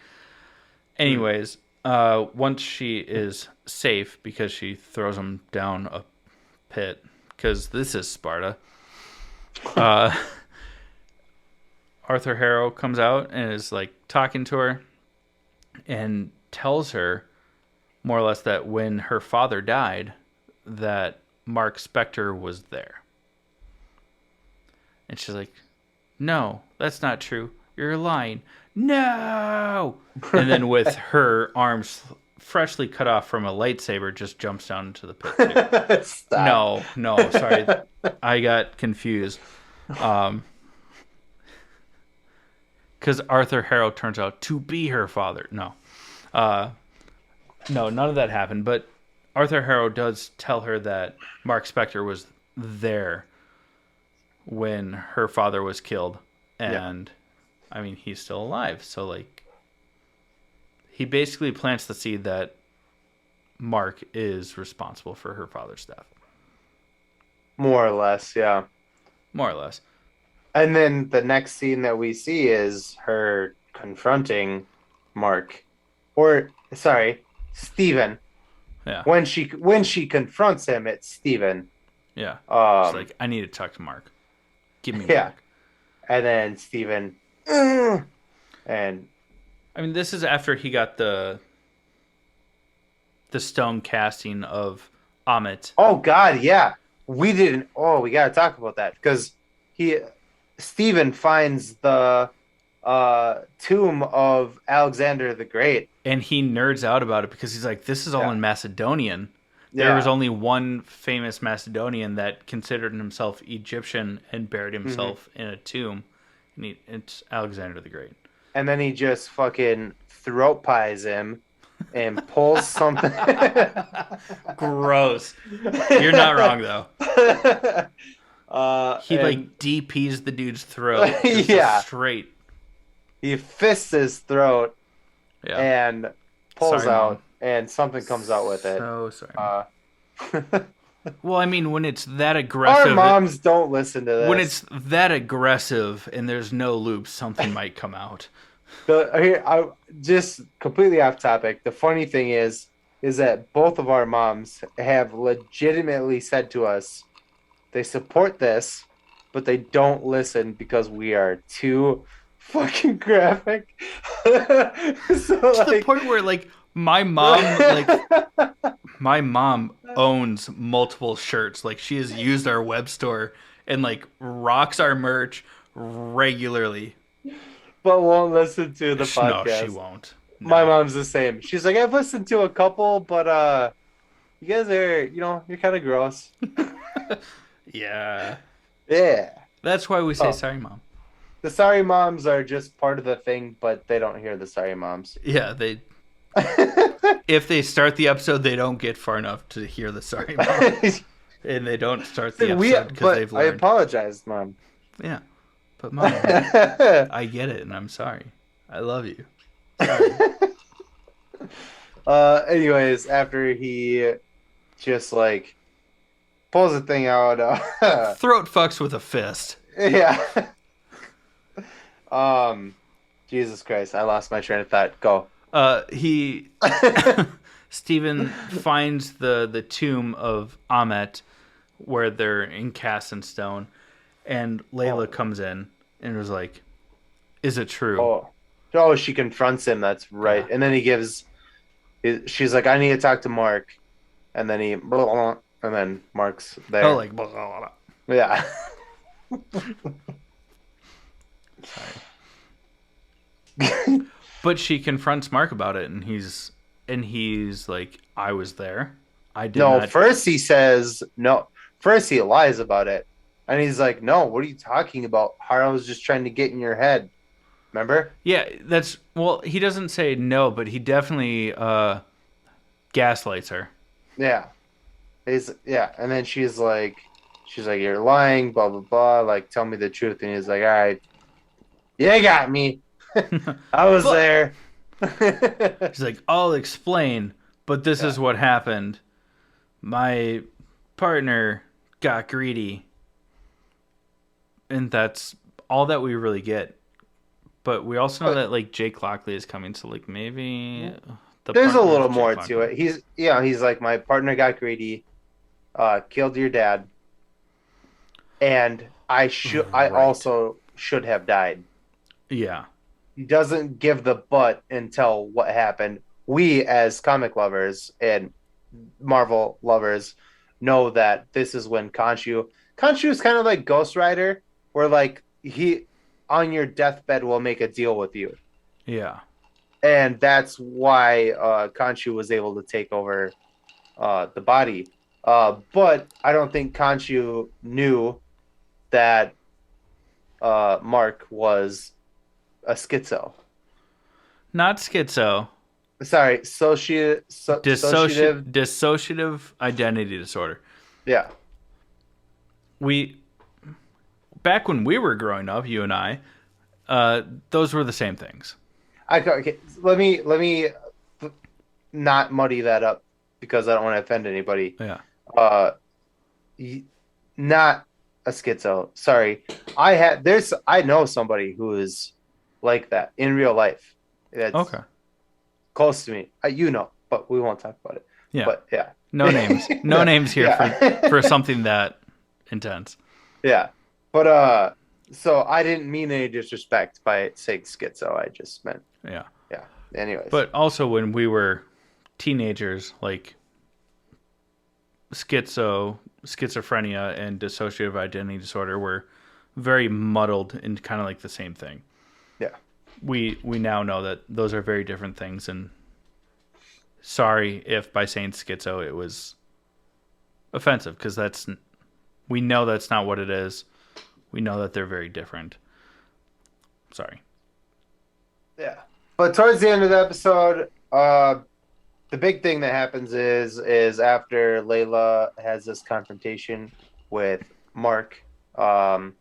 Anyways, once she is safe because she throws him down a pit, because this is Sparta, uh, Arthur Harrow comes out and is like talking to her and tells her more or less that when her father died, that Mark Spector was there. And she's like, "No, that's not true. You're lying." No. And then with her arms freshly cut off from a lightsaber, just jumps down into the pit too. Stop. No, sorry, I got confused. Because Arthur Harrow turns out to be her father. No, none of that happened. But Arthur Harrow does tell her that Mark Spector was there when her father was killed, Yeah. and I mean he's still alive. So like, he basically plants the seed that Mark is responsible for her father's death, More or less, yeah. more or less. And then the next scene that we see is her confronting Mark, or sorry, Steven. Yeah, When she confronts him, it's Steven. yeah. She's Um, like, I need to talk to Mark. Give me yeah. Mark. And then Steven, "Ugh," and I mean, this is after he got the stone casting of Amit. oh God, yeah. We didn't. Oh, we gotta talk about that because he, Steven finds the tomb of Alexander the Great. And he nerds out about it because he's like, this is all Yeah, in Macedonian. There was yeah. only one famous Macedonian that considered himself Egyptian and buried Hmm. himself in a tomb. And it's Alexander the Great. And then he just fucking throat pies him and pulls something. Gross. You're not wrong, though. He, And like, DPs the dude's throat. Just yeah, straight. he fists his throat Yeah. and pulls Sorry, Mom. out, and something comes out with it. So sorry. Uh, Well, I mean, when it's that our aggressive... moms don't listen to this. When it's that aggressive and there's no loop, something might come out. I just completely off topic. The funny thing is that both of our moms have legitimately said to us they support this, but they don't listen because we are too fucking graphic. So To the point where, like, my mom owns multiple shirts. Like, she has used our web store and, like, rocks our merch regularly. but won't listen to the No, podcast. she won't. No. My mom's the same. She's like, I've listened to a couple, but you guys are, you're kind of gross. Yeah. Yeah. That's why we say Oh. sorry, Mom. The sorry moms are just part of the thing, but they don't hear the sorry moms. Yeah, if they start the episode, they don't get far enough to hear the sorry, Mom. And they don't start the episode because but they've I learned. apologize, Mom. Yeah. But, Mom, I get it, and I'm sorry. I love you. Sorry. Anyways, after he just like pulls the thing out, Throat fucks with a fist. yeah. Jesus Christ, I lost my train of thought. Go. Stephen finds the tomb of Amet where they're encast in stone, and Layla comes in and was like, "Is it true?" Oh, she confronts him. That's right. Yeah. And then she's like, I need to talk to Mark. And then and then Mark's there. Oh, like, blah, blah, blah. Yeah. But she confronts Mark about it, and he's like, "I was there. I did No, not." first he says no. first he lies about it, and he's like, "No, what are you talking about? Haru's just trying to get in your head." Remember? Yeah, that's well. He doesn't say no, but he definitely gaslights her. Yeah. And then she's like, "You're lying, blah blah blah. Like, tell me the truth." And he's like, "All right, you got me. I was But there." he's like, I'll explain, but this Yeah. is what happened. My partner got greedy, and that's all that we really get. But we also know But that like Jake Lockley is coming, so like maybe the there's a partner of little Jake more to Lockley. it. He's like, my partner got greedy, killed your dad, and I Right. also should have died. Yeah. He doesn't give the but until what happened. We, as comic lovers and Marvel lovers, know that this is when Khonshu is kind of like Ghost Rider, where like he on your deathbed will make a deal with you, Yeah. and that's why Khonshu was able to take over the body. But I don't think Khonshu knew that Mark was a schizo. Not schizo. Sorry, associative. Dissociative identity disorder. Yeah, We back when we were growing up, you and I, those were the same things. okay. Let me not muddy that up because I don't want to offend anybody. Yeah. Uh, Not a schizo. Sorry, I know somebody who is like that in real life. That's Okay. close to me. You know, but we won't talk about it. Yeah. But yeah, No names. No names here for yeah, something that intense. yeah. But so I didn't mean any disrespect by saying schizo. I just meant Yeah. yeah. Anyways, But also when we were teenagers, like schizophrenia and dissociative identity disorder were very muddled and kind of like the same thing. yeah, We now know that those are very different things, and sorry if by saying schizo it was offensive, because we know that's not what it is. We know that they're very different. Sorry. yeah. But towards the end of the episode, the big thing that happens is after Layla has this confrontation with Mark, um,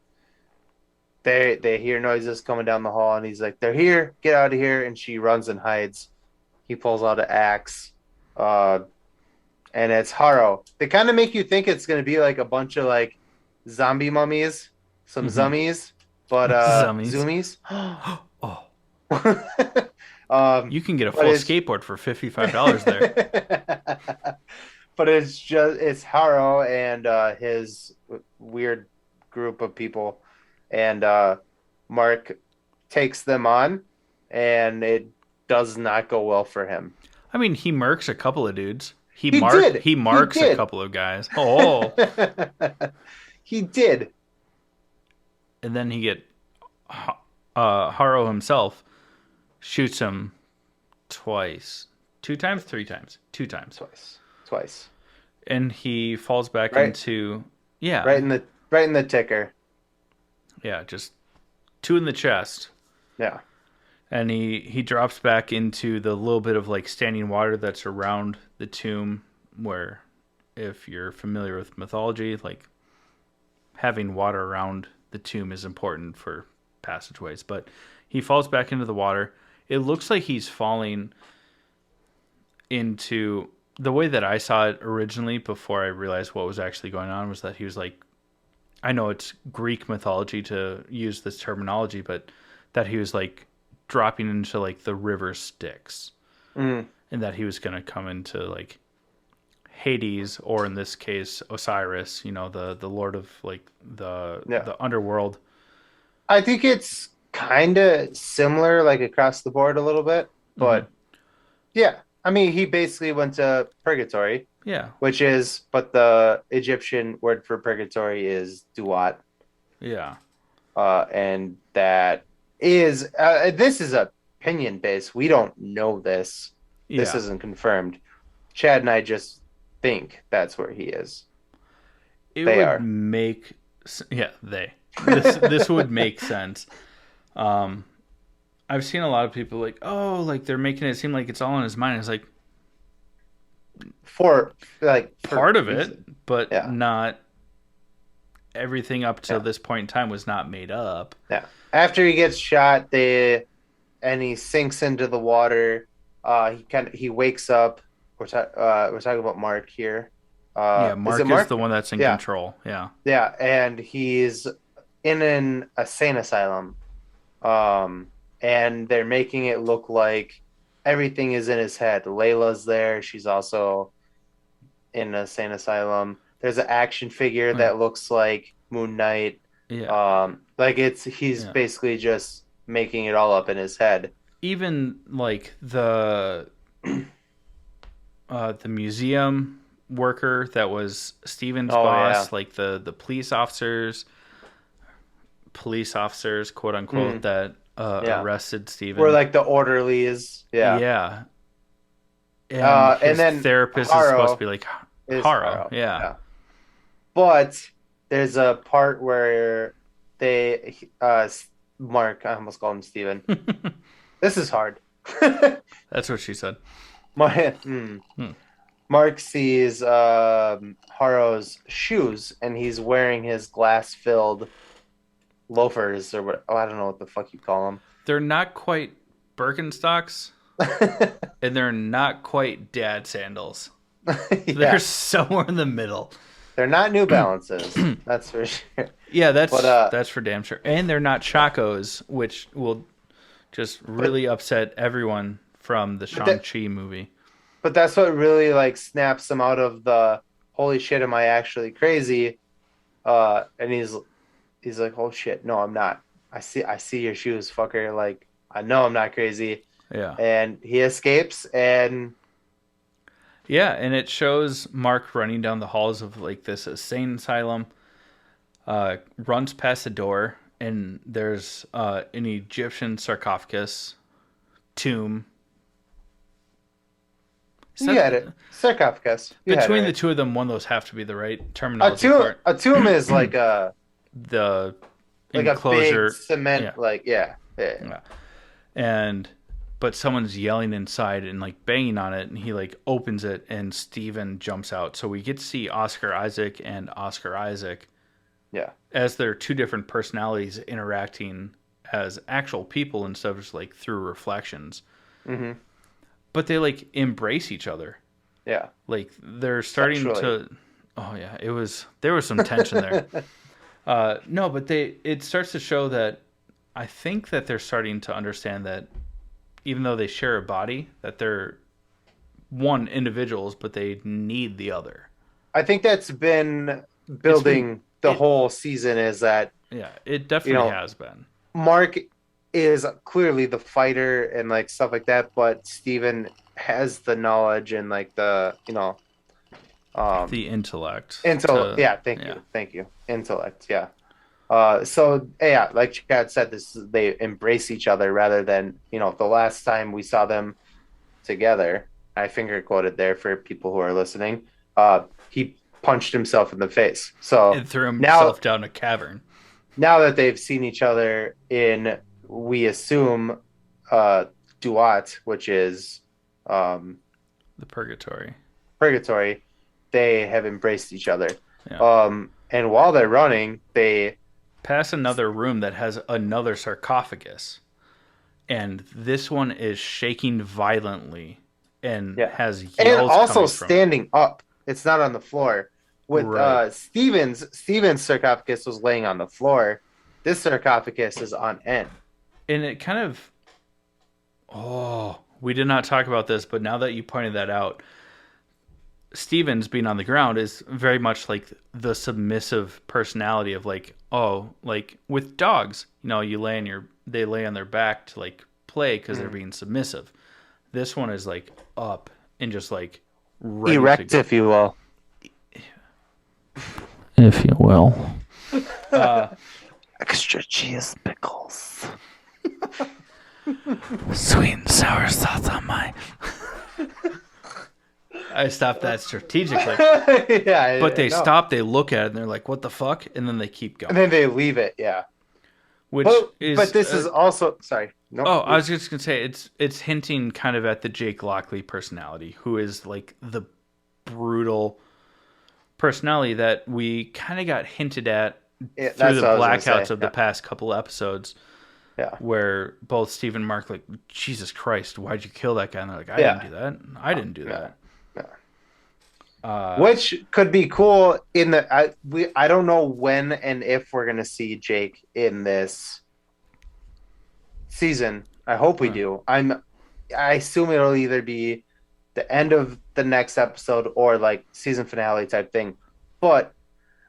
they hear noises coming down the hall, and he's like, "They're here, get out of here!" And she runs and hides. He pulls out an axe, uh, and it's Haro. They kind of make you think it's gonna be like a bunch of like zombie mummies, some Mm-hmm. zummies, but Zummies. zoomies. Oh, um, you can get a but full it's skateboard for $55 there. but it's Haro and his weird group of people, and Mark takes them on, and it does not go well for him. I mean, he murks a couple of dudes. He did. He He marks a did. couple of guys. Oh, He did. and then he get Haro himself shoots him twice, two times, three times, two times, Twice. Twice. and he falls back Right. into yeah, Right in the ticker. yeah, just two in the chest, Yeah. and he drops back into the little bit of like standing water that's around the tomb, where if you're familiar with mythology, like having water around the tomb is important for passageways. But he falls back into the water. It looks like he's falling into the way that I saw it originally before I realized what was actually going on was that he was like, I know it's Greek mythology to use this terminology, but that he was like dropping into like the river Styx, Mm, and that he was going to come into like Hades, or in this case Osiris, the lord of like yeah. the underworld. I think it's kind of similar, like across the board a little bit, Hmm. but yeah. I mean, he basically went to purgatory, Yeah, but the Egyptian word for purgatory is duat, yeah, and that this is opinion based. We don't know this. This yeah. isn't confirmed. Chad and I just think that's where he is. it They would are. make this would make sense. I've seen a lot of people like, oh, like they're making it seem like it's all in his mind. It's like For part of it, but yeah, not everything up to yeah, this point in time was not made up. yeah. After he gets shot, and he sinks into the water. He wakes up. We're talking about Mark here. Yeah, Is it Mark is Mark? the one that's in Yeah, control. Yeah. yeah, and he's in an insane asylum. Um, and they're making it look like everything is in his head. Layla's there. She's also in an insane asylum. There's an action figure that looks like Moon Knight. Yeah. Like he's Yeah. basically just making it all up in his head. Even like the museum worker that was Steven's Oh boss, yeah. like the police officers, quote unquote, that Yeah. arrested Where Steven. like the orderlies. Yeah. Yeah. And And his then therapist is supposed to Haro be like is Haro. Haro. Yeah. Yeah. But there's a part where they Mark, I almost called him Steven. This is hard. That's what she said. My, Hmm. Mark sees Haro's shoes, and he's wearing his glass-filled loafers, or what? Oh, I don't know what the fuck you call They're not quite Birkenstocks, them. and they're not quite dad sandals. Yeah, They're somewhere in the middle. they're not New Balances. That's for sure. Yeah, But that's for damn sure. And they're not Chacos, which will just really upset everyone from the Shang-Chi movie. but that's what really like snaps him out of the holy shit, am I actually crazy? And he's like, oh shit, no, I'm not. I see your shoes, fucker. Like, I know I'm not crazy. Yeah. And he escapes, and Yeah, and it shows Mark running down the halls of like this insane asylum, runs past the door, and there's an Egyptian sarcophagus tomb. you had it. Sarcophagus. You had it Between the right. two of them, one of those have to be the right terminology for it. A tomb is like The a enclosure, big cement, yeah. like yeah. Yeah. And but someone's yelling inside and like banging on it, and he like opens it, and Steven jumps out. So we get to see Oscar Isaac and Oscar Isaac Yeah. as their two different personalities interacting as actual people instead of just like through reflections. Mm-hmm. But they like embrace each other. Yeah. Like they're starting Sexually. to. Oh yeah, there was some tension there. No, but it starts to show that I think that they're starting to understand that even though they share a body, that they're one individuals, but they need the other. I think that's been building the whole season, is that Yeah, it definitely know, has been. Mark is clearly the fighter and like stuff like that, but Steven has the knowledge and like the The intellect. yeah, thank you. Intellect, yeah. So yeah, like Chad said, they embrace each other rather than the last time we saw them together. I finger quoted there for people who are listening. He punched himself in the face. So And threw himself down a cavern. now that they've seen each other in, we assume, Duat, which is The purgatory. purgatory, they have embraced each other. Yeah. And while they're running, they Pass another room that has another sarcophagus. And this one is shaking violently and has yells and also coming from it. standing up. It's not on the floor. With Right. Steven's sarcophagus was laying on the floor. This sarcophagus is on end. And it kind of, we did not talk about this, but now that you pointed that out, Steven's being on the ground is very much like the submissive personality of like, like with dogs, they lay on their back to like play because they're being submissive. This one is like up and just like ready Erect, to go. if you will. If you will. Extra cheese pickles. Sweet and sour sauce on my. I stopped that strategically. Yeah, But they no. stop, they look at it, and they're like, "What the fuck?" And then they keep And going. then they leave it. Yeah. Which But is, this is also sorry. No. oh, I was just gonna say it's hinting kind of at the Jake Lockley personality, who is like the brutal personality that we kind of got hinted at Yeah, through that's the what I was gonna blackouts say. of the past couple episodes, Yeah. where both Steve and Mark like, Jesus Christ, why'd you kill that guy? And they're like, I didn't Yeah. do that. I didn't do Yeah. that. Yeah. Uh, Which could be cool in the I don't know when and if we're gonna see Jake in this season. I hope we do. I assume it'll either be the end of the next episode or like season finale type thing. But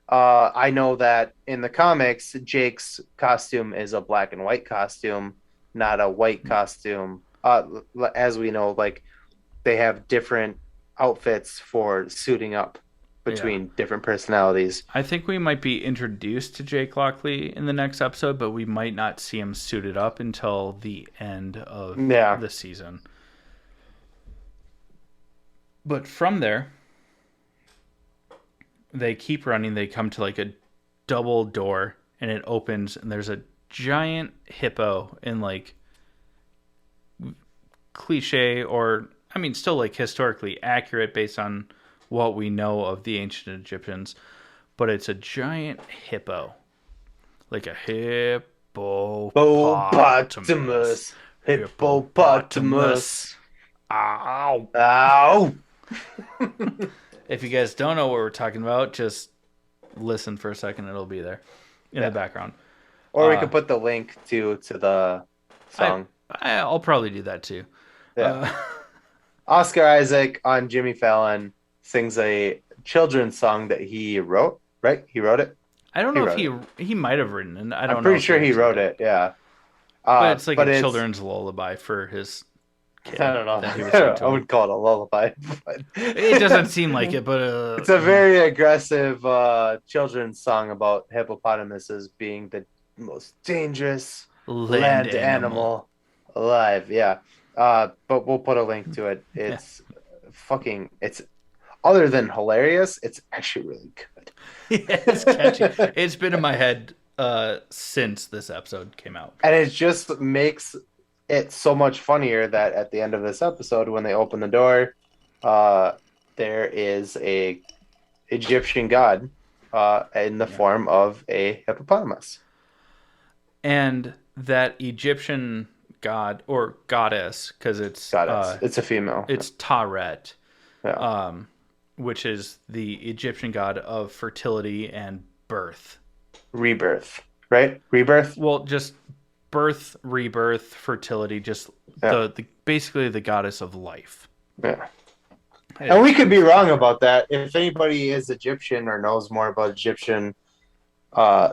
I know that in the comics, Jake's costume is a black and white costume, not a white costume. As we know, like they have different outfits for suiting up between different personalities. I think we might be introduced to Jake Lockley in the next episode, but we might not see him suited up until the end of the season. But from there, they keep running. They come to like a double door, and it opens, and there's a giant hippo in like cliche, or I mean, still like historically accurate based on what we know of the ancient Egyptians. But it's a giant hippo, like a hippopotamus. Hippopotamus. Ow. Ow. If you guys don't know what we're talking about, just listen for a second. It'll be there in the background. Or we could put the link to the song. I'll probably do that too. Yeah. Oscar Isaac on Jimmy Fallon sings a children's song that he wrote, right? He wrote it? I don't know if he might have written it. I don't know. I'm pretty sure he wrote it, yeah. But it's like a children's lullaby for his kid. I don't know. I would call it a lullaby. But it doesn't seem like it, but... it's a very aggressive children's song about hippopotamuses being the most dangerous land animal alive. Yeah. But we'll put a link to it. It's it's other than hilarious, it's actually really good. Yeah, it's catchy. It's been in my head since this episode came out. And it just makes it so much funnier that at the end of this episode, when they open the door, there is a Egyptian god in the form of a hippopotamus. And that Egyptian god or goddess, because it's it's a female. It's Taret, which is the Egyptian god of fertility and birth, rebirth, right? Rebirth. Well, just birth, rebirth, fertility, just the basically the goddess of life. Yeah. And we could be wrong about that. If anybody is Egyptian or knows more about Egyptian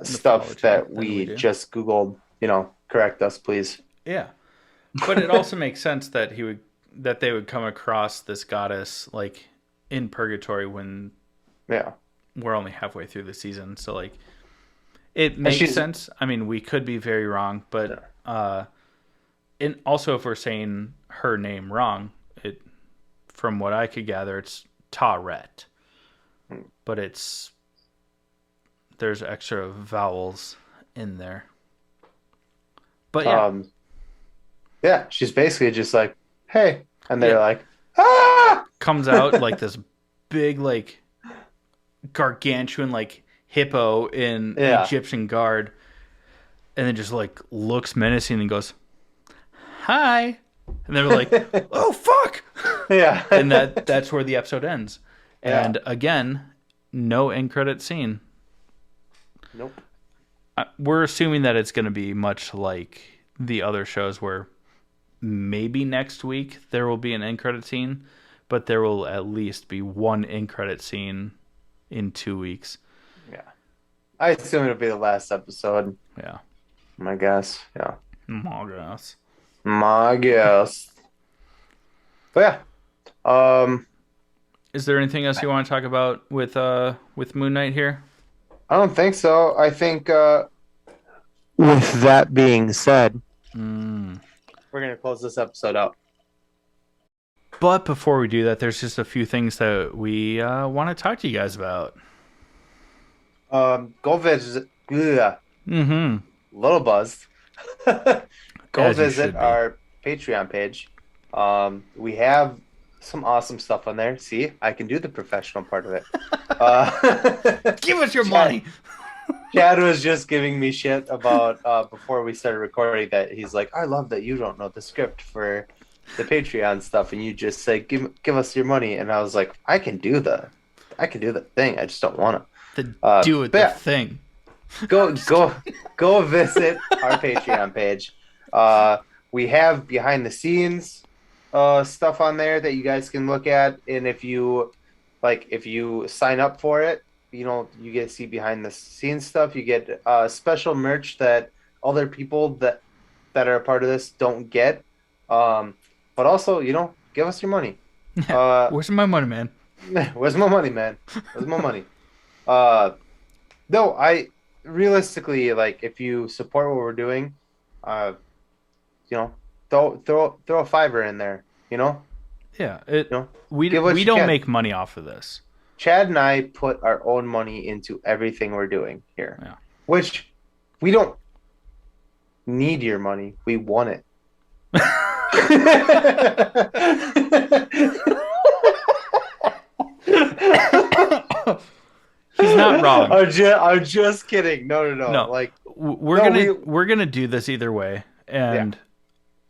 stuff that we just Googled, correct us, please. Yeah. But it also makes sense that they would come across this goddess like in purgatory when we're only halfway through the season. So like it makes sense. I mean, we could be very wrong, but and also if we're saying her name wrong, from what I could gather, it's Taret. But there's extra vowels in there. But yeah, she's basically just like, hey. And they're like, ah! Comes out like this big, like, gargantuan, like, hippo in Egyptian guard. And then just, like, looks menacing and goes, hi. And they're like, oh, fuck. Yeah. And that's where the episode ends. And again, no end credit scene. Nope. We're assuming that it's going to be much like the other shows where maybe next week there will be an end credit scene, but there will at least be one end credit scene in 2 weeks. Yeah. I assume it'll be the last episode. Yeah. My guess. Yeah. My guess. But yeah. Is there anything else you want to talk about with Moon Knight here? I don't think so. I think with that being said, we're going to close this episode out. But before we do that, there's just a few things that we want to talk to you guys about. Go visit. Ugh, Mm-hmm. little buzzed. Go As you visit should be. our Patreon page. We have some awesome stuff on there. See, I can do the professional part of it. Give us your Chad, money. Chad was just giving me shit about before we started recording that he's like, I love that you don't know the script for the Patreon stuff, and you just say, give us your money, and I was like, I can do the thing. I just don't want The to. do it But the yeah, thing. go visit our Patreon page. We have behind the scenes stuff on there that you guys can look at, and if you sign up for it, you get to see behind the scenes stuff. You get special merch that other people that are a part of this don't get. But also, give us your money. Where's my money, man? Where's my money, man? Where's my money? No, I realistically, like, if you support what we're doing, uh, throw a fiver in there. Yeah, We give what we you don't can. make money off of this. Chad and I put our own money into everything we're doing here, Yeah. which we don't need your money. We want it. He's not wrong. I'm just kidding. No. No. Like, We're gonna do this either way, and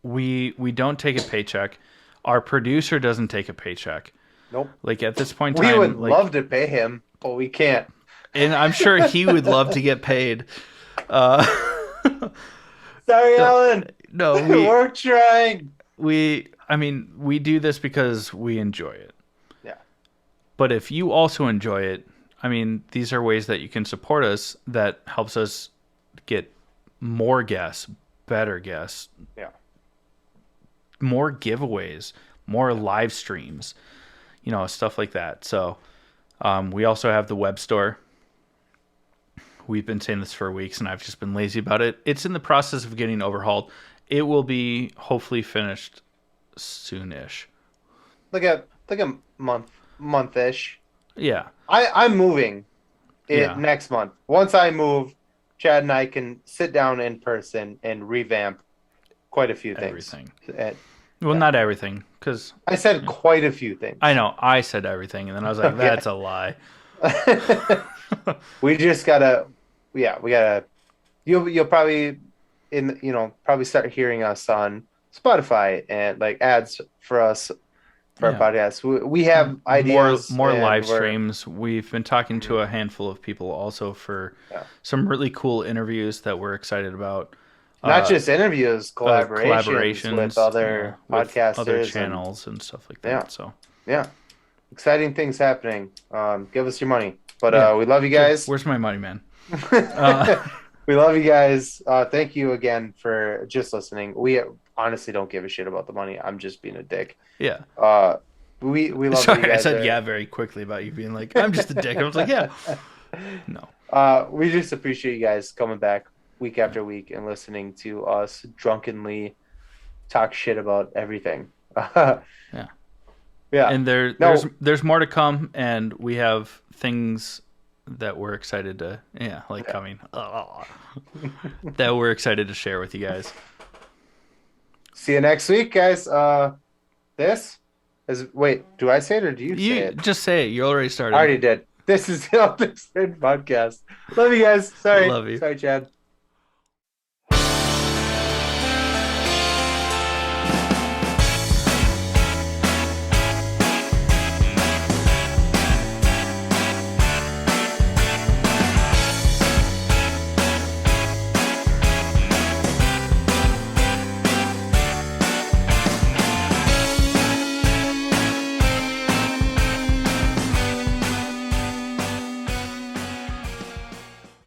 we don't take a paycheck. Our producer doesn't take a paycheck. nope. Like at this point in We time, would like, love to pay him, but we can't. and I'm sure he would love to get paid. Sorry, Alan. No, We're trying. we do this because we enjoy it. Yeah. But if you also enjoy it, these are ways that you can support us that helps us get more guests, better guests, Yeah. more giveaways, more live streams, stuff like that. So we also have the web store. We've been saying this for weeks, and I've just been lazy about it. It's in the process of getting overhauled. It will be hopefully finished soonish. Like a month-ish. Yeah. I'm moving Yeah. next month. Once I move, Chad and I can sit down in person and revamp quite a few things. Everything. And Well, Yeah. not everything, because I said quite a few things. I know I said everything, and then I was like, Okay. that's a lie. We just gotta, we gotta. You'll probably probably start hearing us on Spotify and like ads for us for Yeah. our podcast. We have ideas, more and live we're- streams. We've been talking to a handful of people also for Yeah. some really cool interviews that we're excited about. Not just interviews, collaborations, collaborations with other with podcasters, other and- channels and stuff like that. Yeah. So yeah, exciting things happening. Give us your money, but Yeah. we love you guys. Where's my money, man? We love you guys. Thank you again for just listening. We honestly don't give a shit about the money. I'm just being a dick. Yeah. We love Sorry, you guys. I said yeah very quickly about you being like, I'm just a dick. I was like, yeah. No. We just appreciate you guys coming back week after week and listening to us drunkenly talk shit about everything. Yeah. Yeah. And there's more to come, and we have things that we're excited to coming that we're excited to share with you guys. See you next week, guys. This is do I say it or do you say You it? just say it. You already started. I already did. This is the Third Podcast. Love you guys. Sorry. Love you. Sorry, Chad.